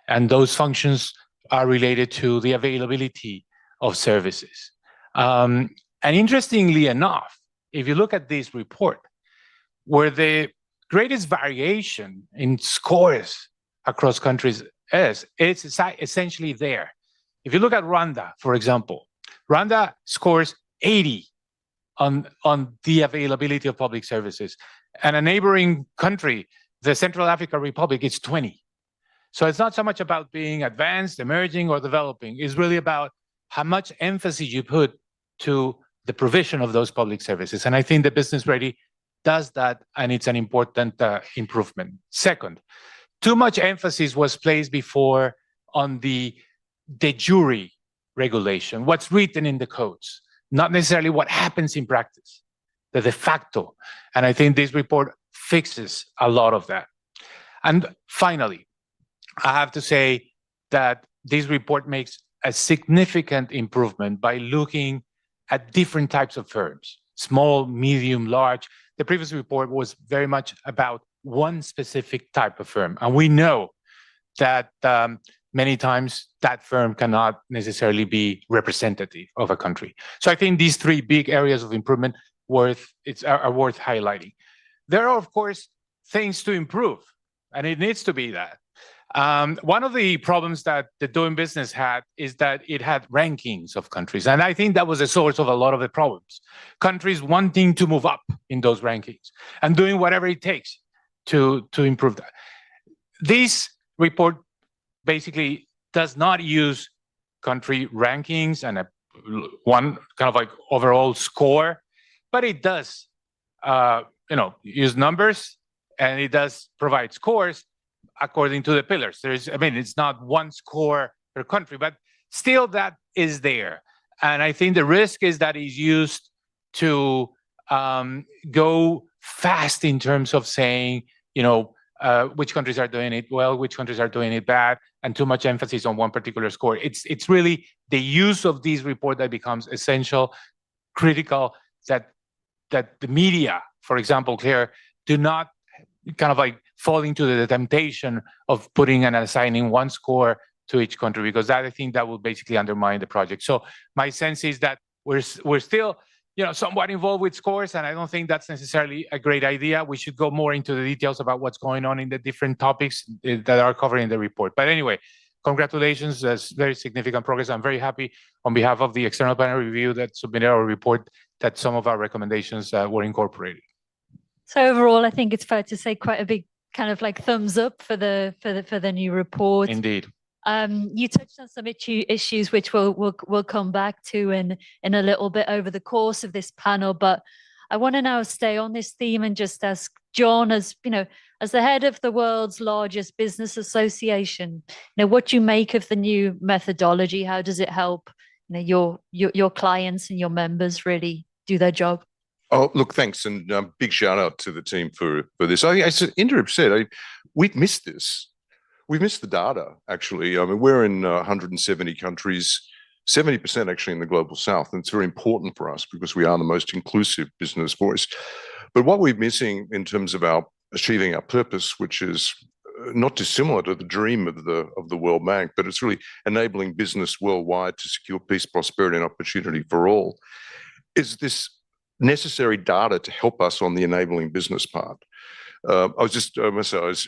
And those functions are related to the availability of services. And interestingly enough, if you look at this report, where the greatest variation in scores across countries is, it's essentially there. If you look at Rwanda, for example, Rwanda scores 80 on the availability of public services. And a neighboring country, the Central African Republic, it's 20. So it's not so much about being advanced, emerging, or developing. It's really about how much emphasis you put to the provision of those public services. And I think the Business Ready does that, and it's an important improvement. Second, too much emphasis was placed before on the de jure regulation, what's written in the codes, not necessarily what happens in practice, the de facto. And I think this report fixes a lot of that. And finally, I have to say that this report makes a significant improvement by looking at different types of firms, small, medium, large. The previous report was very much about one specific type of firm. And we know that many times that firm cannot necessarily be representative of a country. So I think these three big areas of improvement are worth highlighting. There are, of course, things to improve, and it needs to be that. One of the problems that the doing business had is that it had rankings of countries. And I think that was the source of a lot of the problems. Countries wanting to move up in those rankings and doing whatever it takes to improve that. This report basically does not use country rankings and one kind of like overall score, but it does use numbers, and it does provide scores according to the pillars. It's not one score per country, but still that is there. And I think the risk is that it's used to go fast in terms of saying, which countries are doing it well, which countries are doing it bad, and too much emphasis on one particular score. It's really the use of this report that becomes essential, critical, that the media, for example, Claire, do not kind of like fall into the temptation of putting and assigning one score to each country, because I think that will basically undermine the project. So my sense is that we're still somewhat involved with scores, and I don't think that's necessarily a great idea. We should go more into the details about what's going on in the different topics that are covered in the report. But anyway, congratulations. That's very significant progress. I'm very happy on behalf of the external panel review that submitted our report that some of our recommendations were incorporated. So overall, I think it's fair to say quite a big kind of like thumbs up for the new report. Indeed. You touched on some issues which we'll come back to in a little bit over the course of this panel, but I want to now stay on this theme and just ask John, as as the head of the world's largest business association, what do you make of the new methodology? How does it help your clients and your members really do their job? Oh, look, thanks, and big shout out to the team for this. As Indra said, we've missed this. We've missed the data, actually. I mean, we're in 170 countries, 70% actually in the global south, and it's very important for us because we are the most inclusive business voice. But what we're missing in terms of achieving our purpose, which is not dissimilar to the dream of the World Bank, but it's really enabling business worldwide to secure peace, prosperity, and opportunity for all, is this necessary data to help us on the enabling business part. I was just,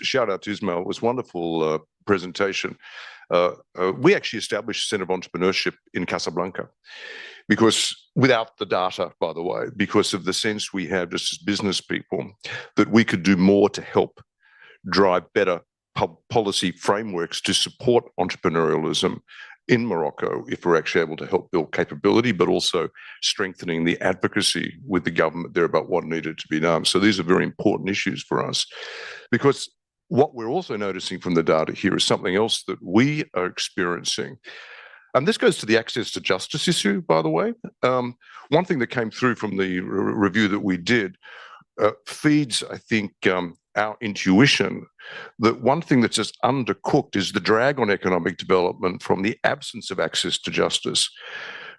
shout out to Ismail, it was a wonderful presentation. We actually established a Center of Entrepreneurship in Casablanca because without the data, by the way, because of the sense we have just as business people, that we could do more to help drive better policy frameworks to support entrepreneurialism in Morocco, if we're actually able to help build capability, but also strengthening the advocacy with the government there about what needed to be done. So these are very important issues for us, because what we're also noticing from the data here is something else that we are experiencing. And this goes to the access to justice issue, by the way. One thing that came through from the review that we did feeds, I think, our intuition that one thing that's just undercooked is the drag on economic development from the absence of access to justice.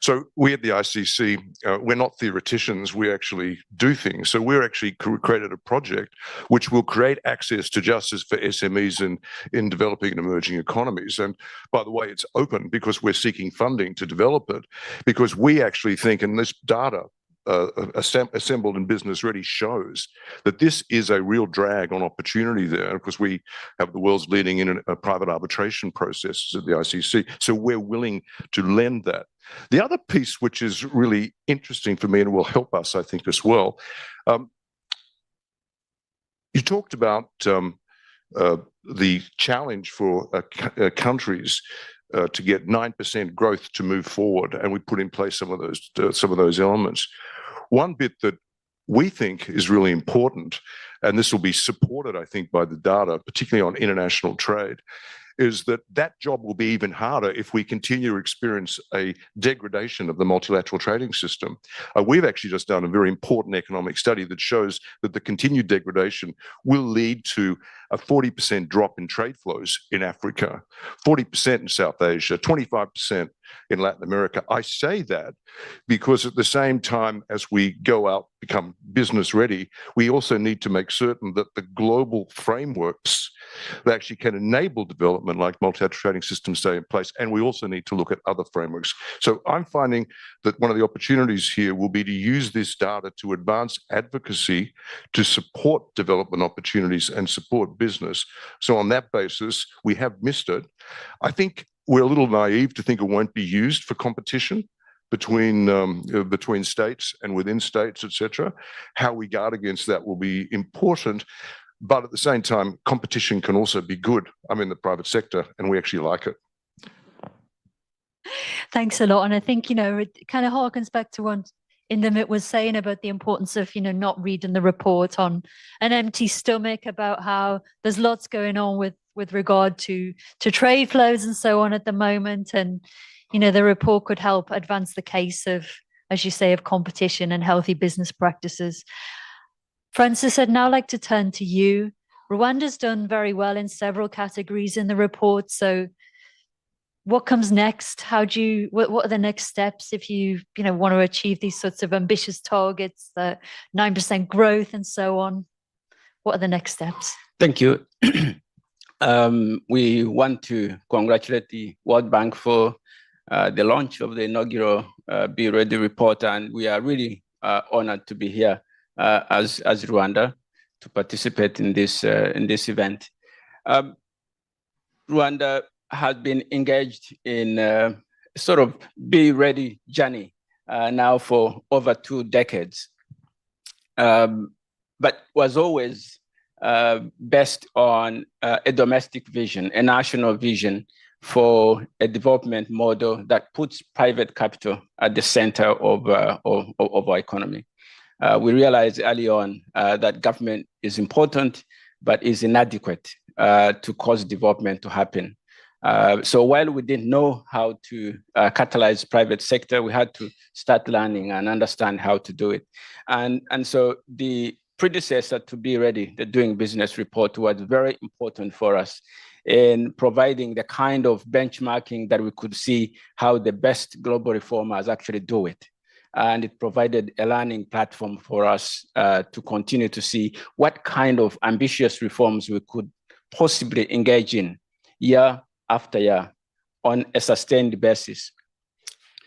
So we at the ICC, we're not theoreticians, we actually do things. So we're actually created a project which will create access to justice for SMEs in developing and emerging economies. And by the way, it's open because we're seeking funding to develop it, because we actually think, and this data assembled in Business Ready shows that this is a real drag on opportunity there, because we have the world's leading in a private arbitration process at the ICC. So we're willing to lend that. The other piece, which is really interesting for me and will help us, I think, as well, you talked about the challenge for countries to get 9% growth to move forward, and we put in place some of those elements. One bit that we think is really important, and this will be supported, I think, by the data, particularly on international trade, is that job will be even harder if we continue to experience a degradation of the multilateral trading system. We've actually just done a very important economic study that shows that the continued degradation will lead to a 40% drop in trade flows in Africa, 40% in South Asia, 25% in Latin America. I say that because at the same time as we go out, become business ready, we also need to make certain that the global frameworks that actually can enable development, like multilateral trading systems, stay in place. And we also need to look at other frameworks. So I'm finding that one of the opportunities here will be to use this data to advance advocacy, to support development opportunities and support business. So on that basis, we have missed it. I think we're a little naive to think it won't be used for competition between states and within states, etc. How we guard against that will be important. But at the same time, competition can also be good. I'm in the private sector and we actually like it. Thanks a lot. And I think, it kind of harkens back to what Indra was saying about the importance of, not reading the report on an empty stomach, about how there's lots going on with regard to trade flows and so on at the moment. And, the report could help advance the case of, as you say, of competition and healthy business practices. Francis, I'd now like to turn to you. Rwanda's done very well in several categories in the report. So what comes next? What are the next steps if you want to achieve these sorts of ambitious targets, the 9% growth and so on? What are the next steps? Thank you. We want to congratulate the World Bank for the launch of the inaugural Be Ready report, and we are really honored to be here as Rwanda to participate in this event. Rwanda has been engaged in sort of Be Ready journey now for over 2 decades, but was always based on a domestic vision, a national vision for a development model that puts private capital at the center of our economy. We realized early on that government is important, but is inadequate to cause development to happen. So while we didn't know how to catalyze private sector, we had to start learning and understand how to do it. And so the predecessor to Be Ready, the Doing Business report, was very important for us in providing the kind of benchmarking that we could see how the best global reformers actually do it. And it provided a learning platform for us to continue to see what kind of ambitious reforms we could possibly engage in year after year on a sustained basis.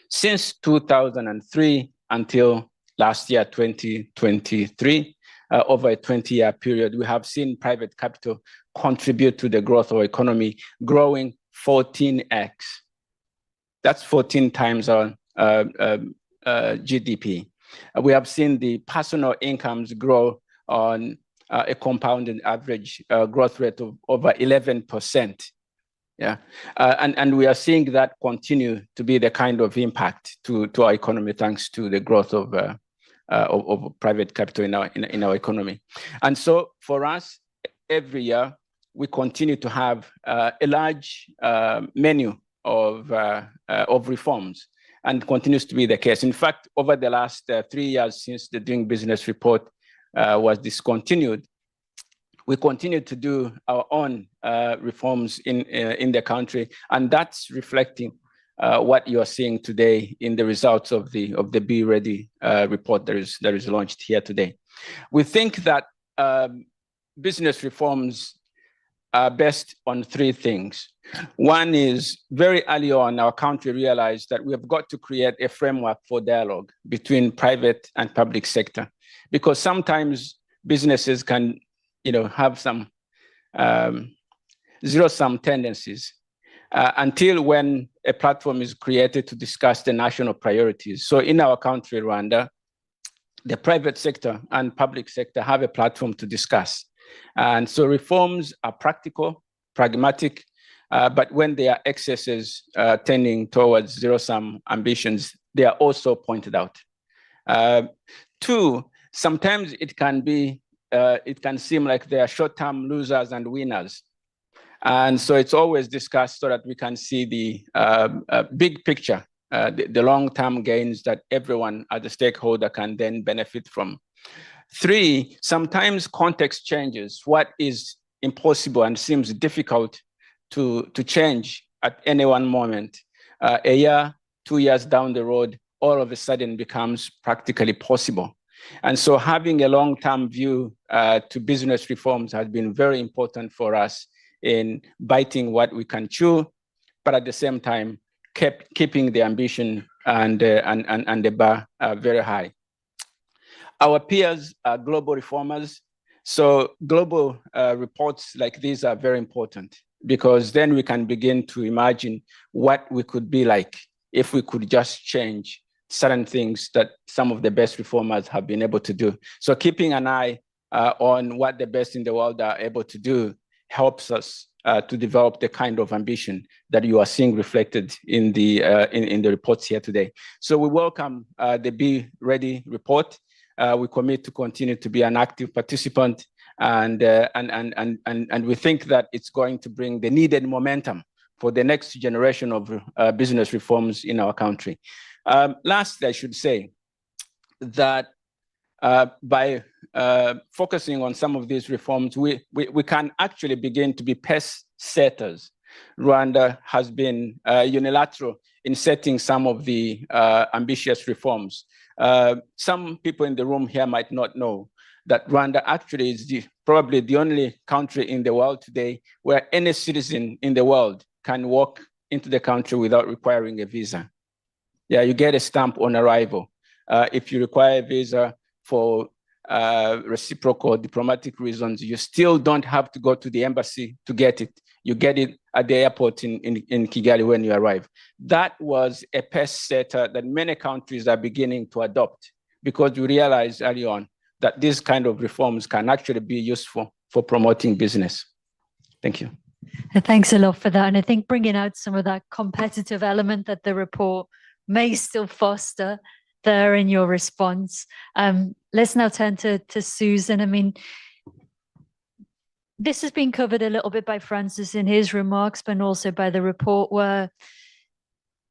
Since 2003 until last year, 2023, over a 20-year period, we have seen private capital contribute to the growth of our economy, growing 14x. That's 14 times our GDP. We have seen the personal incomes grow on a compounded average growth rate of over 11%. Yeah, and we are seeing that continue to be the kind of impact to our economy thanks to the growth of private capital in our economy. And so for us, every year we continue to have a large menu of reforms, and continues to be the case. In fact, over the last 3 years since the Doing Business report was discontinued, we continue to do our own reforms in the country, and that's reflecting what you are seeing today in the results of the Be Ready report that is launched here today. We think that business reforms are based on 3 things. One is, very early on, our country realized that we have got to create a framework for dialogue between private and public sector, because sometimes businesses can, have some zero-sum tendencies until when a platform is created to discuss the national priorities. So in our country, Rwanda, the private sector and public sector have a platform to discuss. And so reforms are practical, pragmatic, but when there are excesses tending towards zero-sum ambitions, they are also pointed out. 2, sometimes it can seem like there are short-term losers and winners. And so it's always discussed so that we can see the big picture, the long-term gains that everyone as a stakeholder can then benefit from. 3, sometimes context changes. What is impossible and seems difficult to change at any one moment, a year, 2 years down the road, all of a sudden becomes practically possible. And so having a long-term view to business reforms has been very important for us in biting what we can chew, but at the same time, keeping the ambition and the bar very high. Our peers are global reformers, so global reports like these are very important, because then we can begin to imagine what we could be like if we could just change certain things that some of the best reformers have been able to do. So keeping an eye on what the best in the world are able to do helps us to develop the kind of ambition that you are seeing reflected in the reports here today. So we welcome the Be Ready report. We commit to continue to be an active participant, and we think that it's going to bring the needed momentum for the next generation of business reforms in our country. Lastly, I should say that by focusing on some of these reforms, we can actually begin to be pace setters. Rwanda has been unilateral in setting some of the ambitious reforms. Some people in the room here might not know that Rwanda actually is probably the only country in the world today where any citizen in the world can walk into the country without requiring a visa. Yeah, you get a stamp on arrival. if you require a visa for reciprocal diplomatic reasons, you still don't have to go to the embassy to get it. You get it at the airport in Kigali when you arrive. That was a pace setter that many countries are beginning to adopt because we realized early on that these kind of reforms can actually be useful for promoting business. Thank you. Thanks a lot for that. And I think bringing out some of that competitive element that the report may still foster there in your response. Let's now turn to Susan. I mean, this has been covered a little bit by Francis in his remarks, but also by the report where,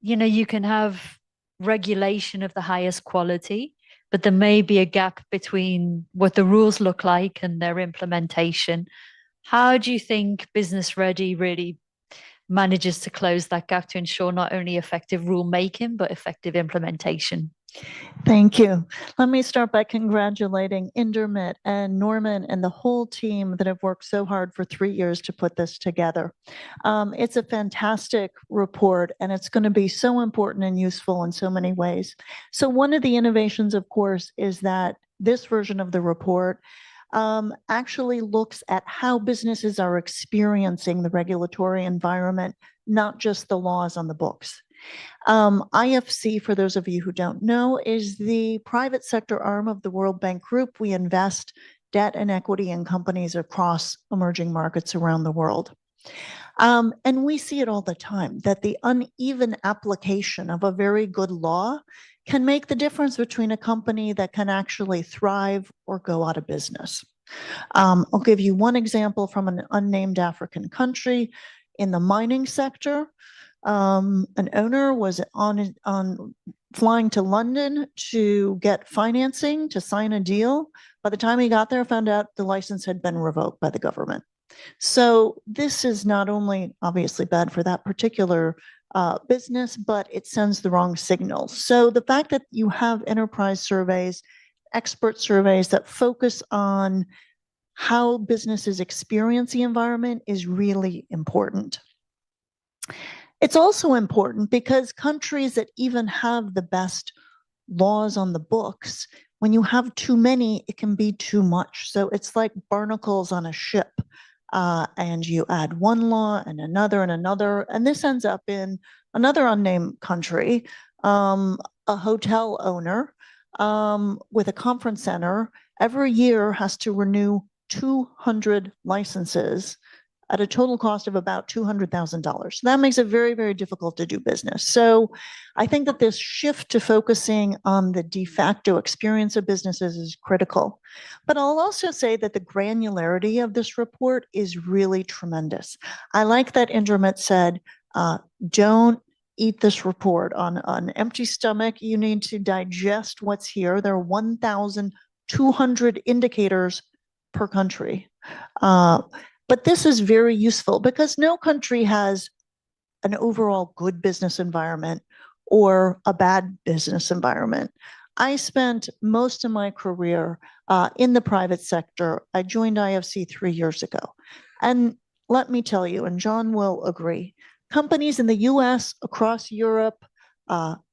you can have regulation of the highest quality, but there may be a gap between what the rules look like and their implementation. How do you think Business Ready really manages to close that gap to ensure not only effective rulemaking, but effective implementation? Thank you. Let me start by congratulating Indermit and Norman and the whole team that have worked so hard for 3 years to put this together. It's a fantastic report, and it's going to be so important and useful in so many ways. So one of the innovations, of course, is that this version of the report actually looks at how businesses are experiencing the regulatory environment, not just the laws on the books. IFC, for those of you who don't know, is the private sector arm of the World Bank Group. We invest debt and equity in companies across emerging markets around the world. And we see it all the time, that the uneven application of a very good law can make the difference between a company that can actually thrive or go out of business. I'll give you one example from an unnamed African country. In the mining sector, an owner was on flying to London to get financing to sign a deal. By the time he got there, found out the license had been revoked by the government. So this is not only obviously bad for that particular business, but it sends the wrong signal. So the fact that you have enterprise surveys, expert surveys that focus on how businesses experience the environment is really important. It's also important because countries that even have the best laws on the books, when you have too many, it can be too much. So it's like barnacles on a ship. And you add one law and another, and this ends up in another unnamed country, a hotel owner with a conference center every year has to renew 200 licenses at a total cost of about $200,000. So that makes it very, very difficult to do business. So I think that this shift to focusing on the de facto experience of businesses is critical. But I'll also say that the granularity of this report is really tremendous. I like that Indermit said, don't eat this report on an empty stomach. You need to digest what's here. There are 1,200 indicators per country. But this is very useful because no country has an overall good business environment or a bad business environment. I spent most of my career in the private sector. I joined IFC 3 years ago. And let me tell you, and John will agree, companies in the US, across Europe,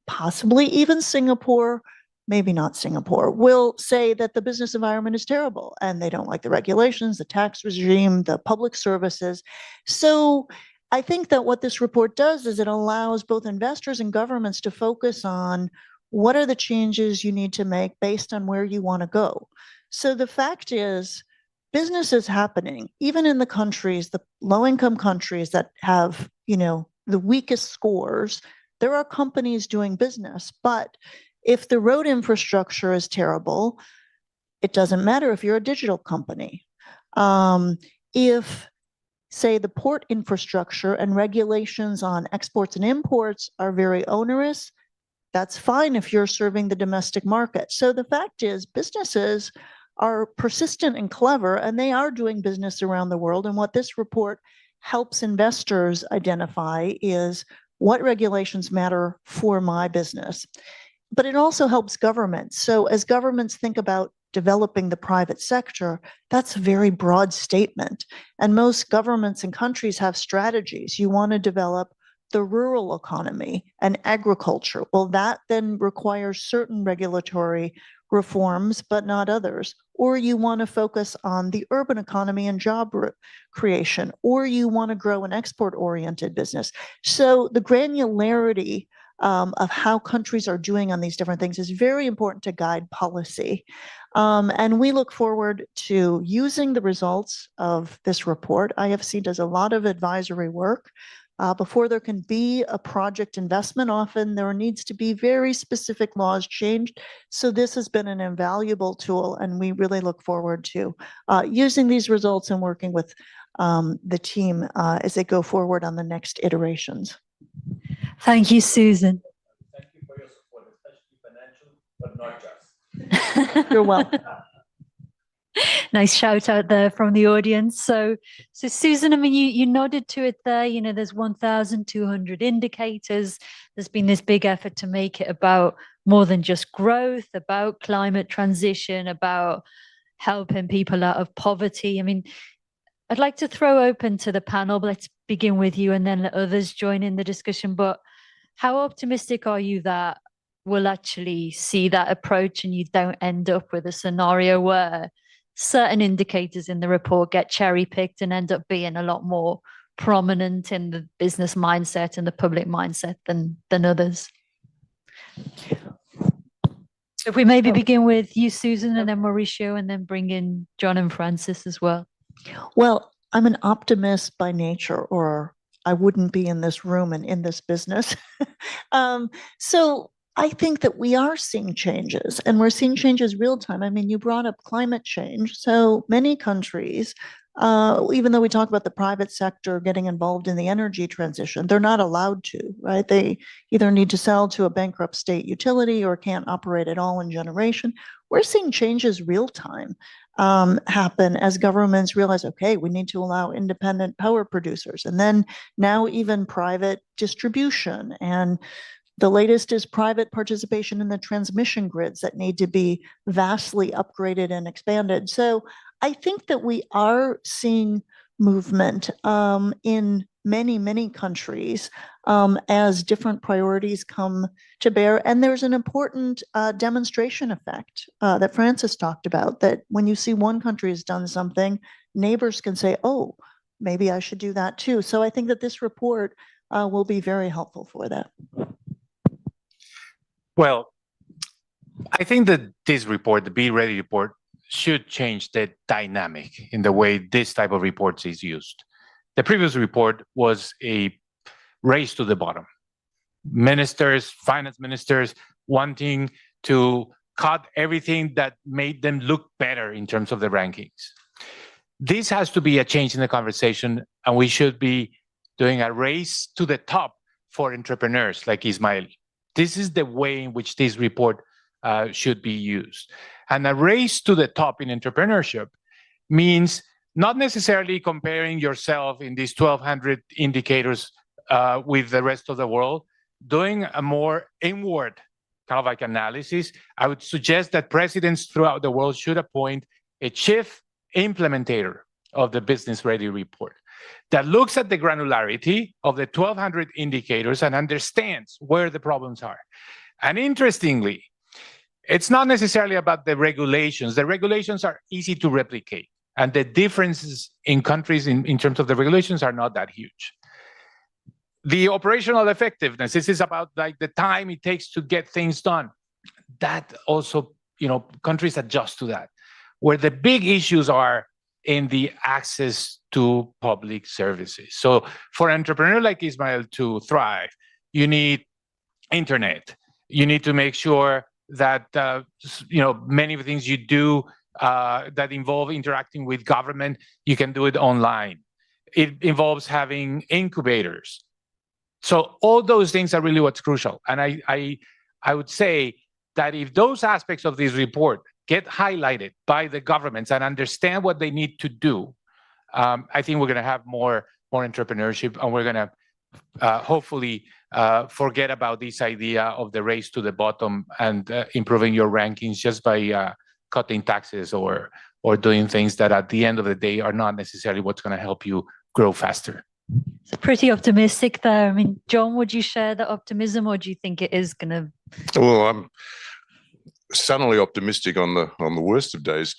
possibly even Singapore, maybe not Singapore, will say that the business environment is terrible and they don't like the regulations, the tax regime, the public services. So I think that what this report does is it allows both investors and governments to focus on what are the changes you need to make based on where you want to go. So the fact is, business is happening, even in the countries, the low-income countries that have, the weakest scores. There are companies doing business, but if the road infrastructure is terrible, it doesn't matter if you're a digital company. If, say, the port infrastructure and regulations on exports and imports are very onerous, that's fine if you're serving the domestic market. So the fact is, businesses are persistent and clever, and they are doing business around the world. And what this report helps investors identify is what regulations matter for my business. But it also helps governments. So as governments think about developing the private sector, that's a very broad statement. And most governments and countries have strategies. You want to develop the rural economy and agriculture. Well, that then requires certain regulatory reforms, but not others. Or you want to focus on the urban economy and job creation, or you want to grow an export-oriented business. So the granularity of how countries are doing on these different things is very important to guide policy. And we look forward to using the results of this report. IFC does a lot of advisory work. Before there can be a project investment, often there needs to be very specific laws changed. So this has been an invaluable tool, and we really look forward to using these results and working with the team as they go forward on the next iterations. Thank you, Susan. Thank you for your support, especially financial, but not just. You're welcome. Nice shout out there from the audience. So Susan, I mean, you nodded to it there. You know, there's 1,200 indicators. There's been this big effort to make it about more than just growth, about climate transition, about helping people out of poverty. I mean, I'd like to throw open to the panel, but let's begin with you and then let others join in the discussion. But how optimistic are you that we'll actually see that approach and you don't end up with a scenario where certain indicators in the report get cherry picked and end up being a lot more prominent in the business mindset and the public mindset than others? So if we maybe begin with you, Susan, and then Mauricio, and then bring in John and Francis as well. Well, I'm an optimist by nature, or I wouldn't be in this room and in this business. So I think that we are seeing changes, and we're seeing changes real time. I mean, you brought up climate change. So many countries, even though we talk about the private sector getting involved in the energy transition, they're not allowed to, right? They either need to sell to a bankrupt state utility or can't operate at all in generation. We're seeing changes real time happen as governments realize, okay, we need to allow independent power producers. And then now even private distribution, and the latest is private participation in the transmission grids that need to be vastly upgraded and expanded. So I think that we are seeing movement in many, many countries as different priorities come to bear. And there's an important demonstration effect that Francis talked about, that when you see one country has done something, neighbors can say, oh, maybe I should do that too. So I think that this report will be very helpful for that. Well, I think that this report, the Be Ready report, should change the dynamic in the way this type of reports is used. The previous report was a race to the bottom. Ministers, finance ministers wanting to cut everything that made them look better in terms of the rankings. This has to be a change in the conversation, and we should be doing a race to the top for entrepreneurs like Ismael. This is the way in which this report should be used. And a race to the top in entrepreneurship means not necessarily comparing yourself in these 1,200 indicators with the rest of the world, doing a more inward kind of like analysis. I would suggest that presidents throughout the world should appoint a chief implementator of the Business Ready report that looks at the granularity of the 1,200 indicators and understands where the problems are. And interestingly, it's not necessarily about the regulations. The regulations are easy to replicate, and the differences in countries in terms of the regulations are not that huge. The operational effectiveness, this is about like the time it takes to get things done. That also, you know, countries adjust to that. Where the big issues are in the access to public services. So for an entrepreneur like Ismael to thrive, you need internet. You need to make sure that you know, many of the things you do that involve interacting with government, you can do it online. It involves having incubators. So all those things are really what's crucial. And I would say that if those aspects of this report get highlighted by the governments and understand what they need to do, I think we're going to have more entrepreneurship, and we're going to hopefully forget about this idea of the race to the bottom and improving your rankings just by cutting taxes or doing things that at the end of the day are not necessarily what's going to help you grow faster. It's pretty optimistic there. I mean, John, would you share the optimism, or do you think it is going to? Well, I'm suddenly optimistic on the worst of days.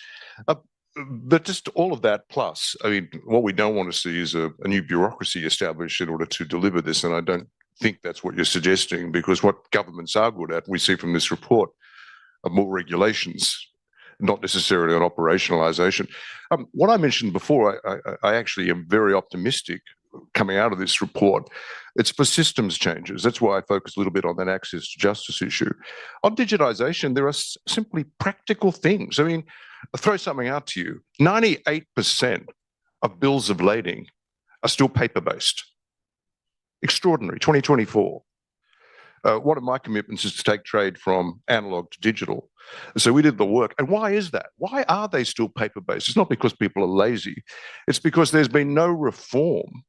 But just all of that plus, I mean, what we don't want to see is a new bureaucracy established in order to deliver this. And I don't think that's what you're suggesting, because what governments are good at, we see from this report, are more regulations, not necessarily on operationalization. What I mentioned before, I actually am very optimistic coming out of this report. It's for systems changes. That's why I focus a little bit on that access to justice issue. On digitization, there are simply practical things. I mean, I'll throw something out to you. 98% of bills of lading are still paper-based. Extraordinary, 2024. One of my commitments is to take trade from analog to digital. So we did the work. And why is that? Why are they still paper-based? It's not because people are lazy. It's because there's been no reform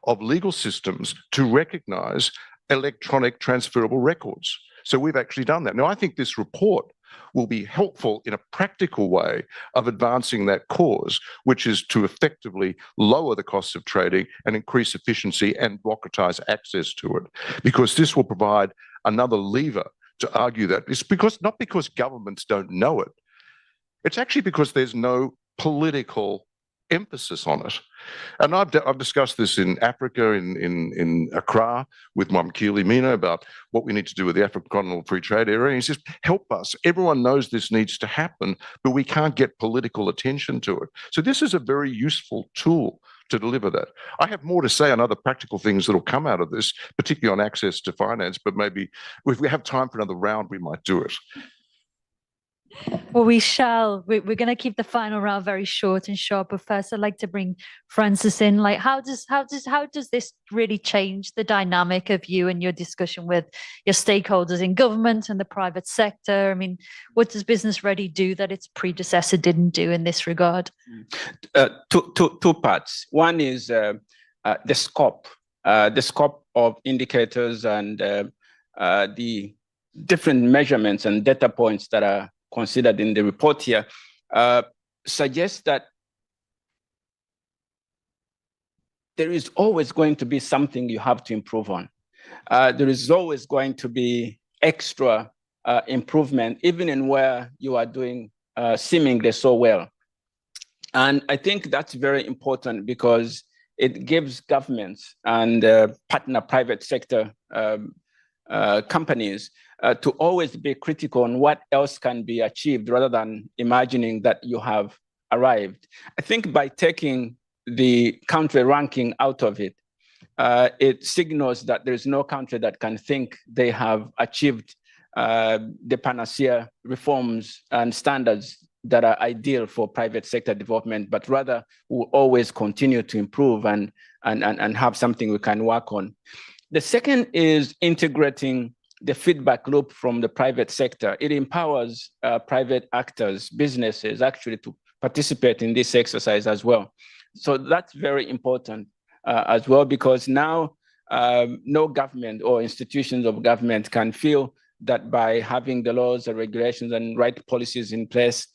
of legal systems to recognize electronic transferable records. So we've actually done that. Now, I think this report will be helpful in a practical way of advancing that cause, which is to effectively lower the costs of trading and increase efficiency and democratize access to it. Because this will provide another lever to argue that. It's because, not because governments don't know it, it's actually because there's no political emphasis on it. And I've discussed this in Africa, in Accra, with Mwamkeli Mina about what we need to do with the African Continental Free Trade Area. And he says, help us. Everyone knows this needs to happen, but we can't get political attention to it. So this is a very useful tool to deliver that. I have more to say on other practical things that will come out of this, particularly on access to finance, but maybe if we have time for another round, we might do it. Well, we shall. We're going to keep the final round very short and sharp. But first, I'd like to bring Francis in. Like, how does this really change the dynamic of you and your discussion with your stakeholders in government and the private sector? I mean, what does Business Ready do that its predecessor didn't do in this regard? Two parts. One is the scope of indicators and the different measurements and data points that are considered in the report here, suggests that there is always going to be something you have to improve on. There is always going to be extra improvement, even in where you are doing seemingly so well. And I think that's very important because it gives governments and partner private sector companies to always be critical on what else can be achieved rather than imagining that you have arrived. I think by taking the country ranking out of it, it signals that there is no country that can think they have achieved the panacea reforms and standards that are ideal for private sector development, but rather will always continue to improve and have something we can work on. The second is integrating the feedback loop from the private sector. It empowers private actors, businesses, actually to participate in this exercise as well. So that's very important as well, because now no government or institutions of government can feel that by having the laws and regulations and right policies in place,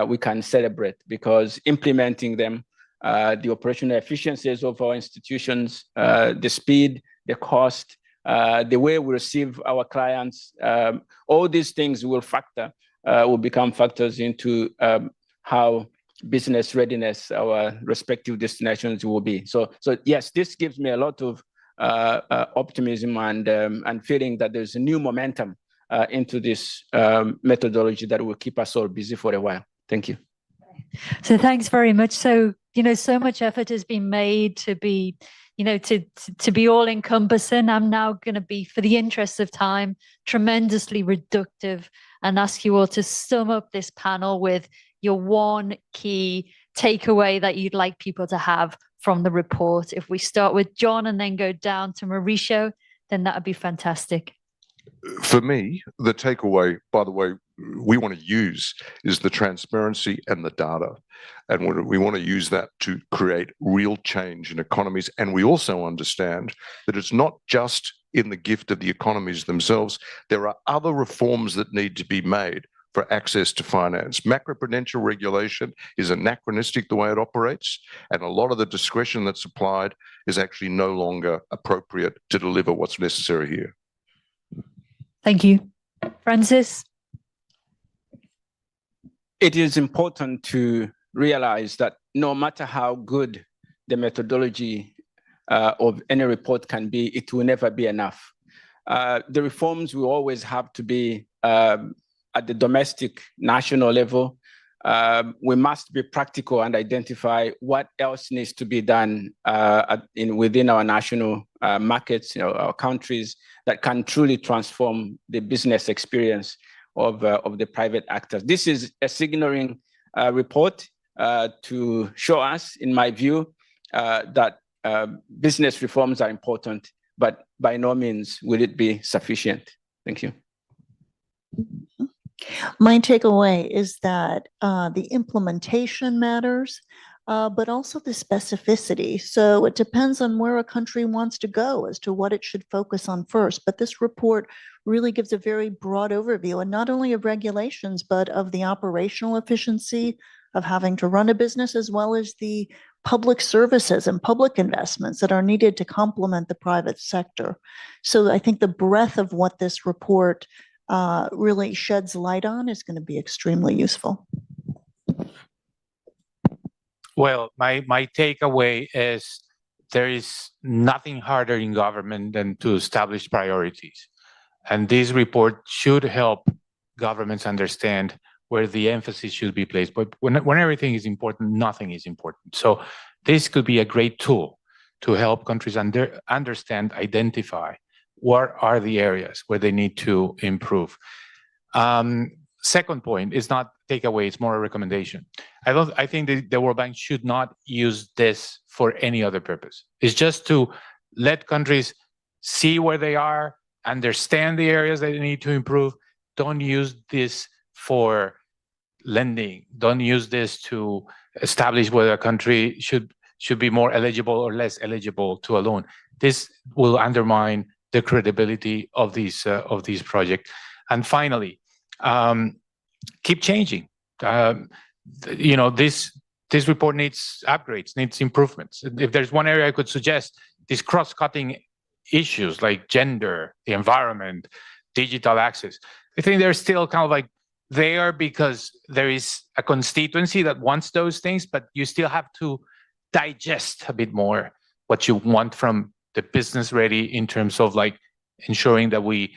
we can celebrate, because implementing them, the operational efficiencies of our institutions, the speed, the cost, the way we receive our clients, all these things will become factors into how business readiness, our respective destinations will be. So yes, this gives me a lot of optimism and feeling that there's a new momentum into this methodology that will keep us all busy for a while. Thank you. So thanks very much. So, so much effort has been made to be, to be all encompassing. I'm now going to be, for the interest of time, tremendously reductive and ask you all to sum up this panel with your one key takeaway that you'd like people to have from the report. If we start with John and then go down to Mauricio, then that would be fantastic. For me, the takeaway, by the way, we want to use is the transparency and the data. And we want to use that to create real change in economies. And we also understand that it's not just in the gift of the economies themselves. There are other reforms that need to be made for access to finance. Macroprudential regulation is anachronistic the way it operates, and a lot of the discretion that's applied is actually no longer appropriate to deliver what's necessary here. Thank you. Francis? It is important to realize that no matter how good the methodology of any report can be, it will never be enough. The reforms will always have to be at the domestic national level. We must be practical and identify what else needs to be done within our national markets, our countries, that can truly transform the business experience of the private actors. This is a signaling report to show us, in my view, that business reforms are important, but by no means will it be sufficient. Thank you. My takeaway is that the implementation matters, but also the specificity. So it depends on where a country wants to go as to what it should focus on first. But this report really gives a very broad overview, and not only of regulations, but of the operational efficiency of having to run a business, as well as the public services and public investments that are needed to complement the private sector. So I think the breadth of what this report really sheds light on is going to be extremely useful. Well, my takeaway is there is nothing harder in government than to establish priorities. And this report should help governments understand where the emphasis should be placed. But when everything is important, nothing is important. So this could be a great tool to help countries understand, identify what are the areas where they need to improve. Second point is not takeaway, it's more a recommendation. I think the World Bank should not use this for any other purpose. It's just to let countries see where they are, understand the areas that they need to improve. Don't use this for lending. Don't use this to establish whether a country should be more eligible or less eligible to a loan. This will undermine the credibility of these projects. And finally, keep changing. This report needs upgrades, needs improvements. If there's one area I could suggest, these cross-cutting issues like gender, the environment, digital access, I think they're still kind of like there because there is a constituency that wants those things, but you still have to digest a bit more what you want from the business ready in terms of like ensuring that we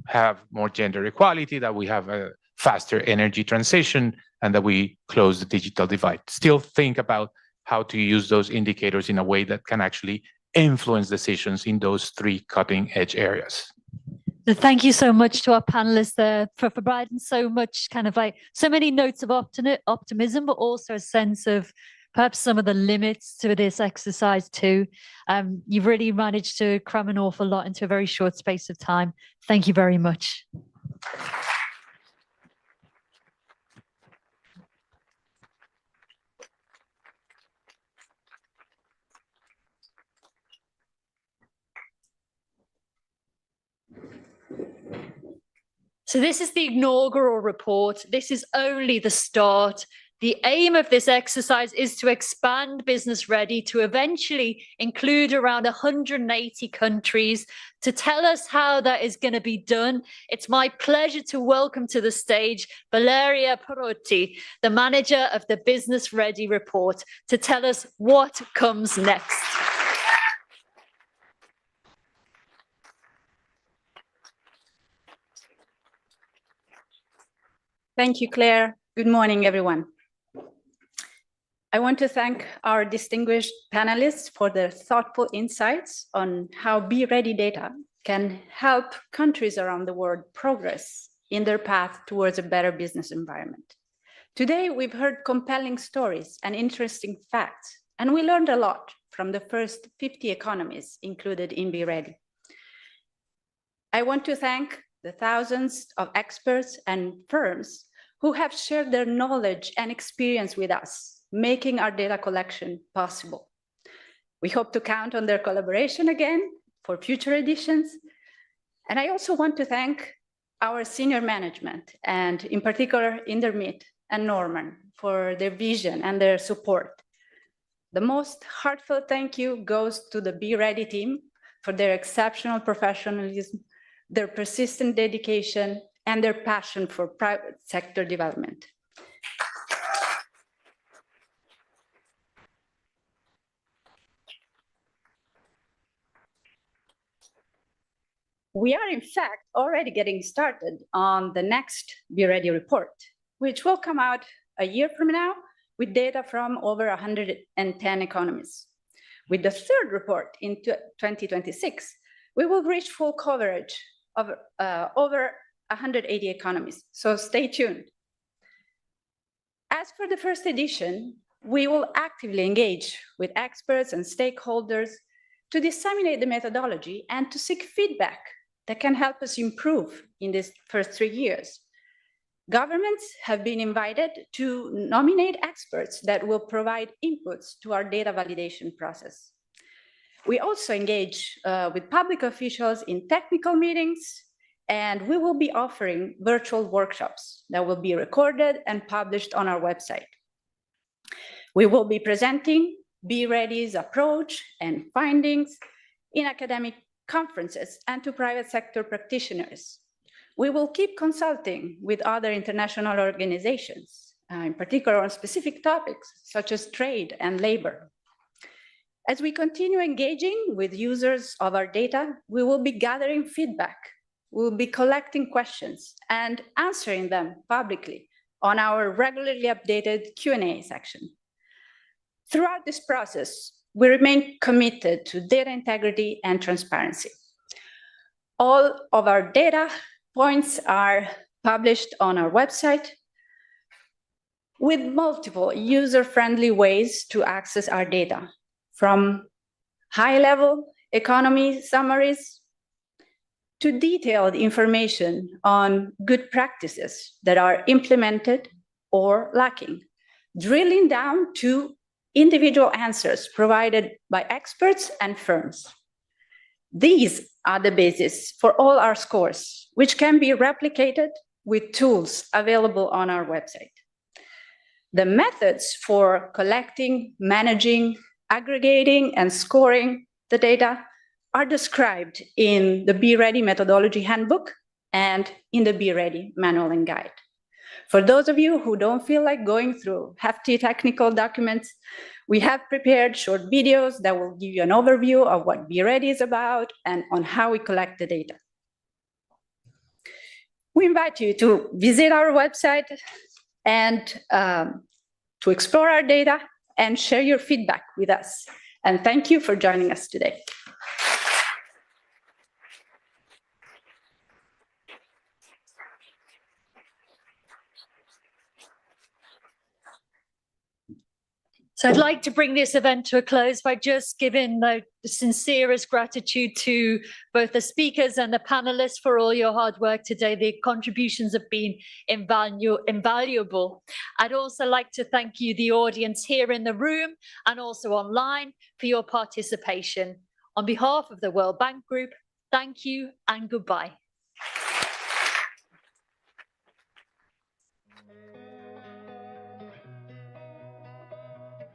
have more gender equality, that we have a faster energy transition, and that we close the digital divide. Still think about how to use those indicators in a way that can actually influence decisions in those three cutting-edge areas. So thank you so much to our panelists there for providing so much kind of like so many notes of optimism, but also a sense of perhaps some of the limits to this exercise too. You've really managed to cram an awful lot into a very short space of time. Thank you very much. So this is the inaugural report. This is only the start. The aim of this exercise is to expand Business Ready to eventually include around 180 countries. To tell us how that is going to be done, it's my pleasure to welcome to the stage Valeria Perotti, the manager of the Business Ready report, to tell us what comes next. Thank you, Claire. Good morning, everyone. I want to thank our distinguished panelists for their thoughtful insights on how Be Ready data can help countries around the world progress in their path towards a better business environment. Today, we've heard compelling stories and interesting facts, and we learned a lot from the first 50 economies included in Be Ready. I want to thank the thousands of experts and firms who have shared their knowledge and experience with us, making our data collection possible. We hope to count on their collaboration again for future editions. And I also want to thank our senior management, and in particular, Indermit and Norman for their vision and their support. The most heartfelt thank you goes to the Be Ready team for their exceptional professionalism, their persistent dedication, and their passion for private sector development. We are, in fact, already getting started on the next Be Ready report, which will come out a year from now with data from over 110 economies. With the third report in 2026, we will reach full coverage of over 180 economies, so stay tuned. As for the first edition, we will actively engage with experts and stakeholders to disseminate the methodology and to seek feedback that can help us improve in these first 3 years. Governments have been invited to nominate experts that will provide inputs to our data validation process. We also engage with public officials in technical meetings, and we will be offering virtual workshops that will be recorded and published on our website. We will be presenting Be Ready's approach and findings in academic conferences and to private sector practitioners. We will keep consulting with other international organizations, in particular on specific topics such as trade and labor. As we continue engaging with users of our data, we will be gathering feedback. We will be collecting questions and answering them publicly on our regularly updated Q&A section. Throughout this process, we remain committed to data integrity and transparency. All of our data points are published on our website with multiple user-friendly ways to access our data, from high-level economy summaries to detailed information on good practices that are implemented or lacking, drilling down to individual answers provided by experts and firms. These are the basis for all our scores, which can be replicated with tools available on our website. The methods for collecting, managing, aggregating, and scoring the data are described in the Be Ready Methodology Handbook and in the Be Ready Manual and Guide. For those of you who don't feel like going through hefty technical documents, we have prepared short videos that will give you an overview of what Be Ready is about and on how we collect the data. We invite you to visit our website and to explore our data and share your feedback with us. And thank you for joining us today. So I'd like to bring this event to a close by just giving the sincerest gratitude to both the speakers and the panelists for all your hard work today. The contributions have been invaluable. I'd also like to thank you, the audience here in the room and also online, for your participation. On behalf of the World Bank Group, thank you and goodbye.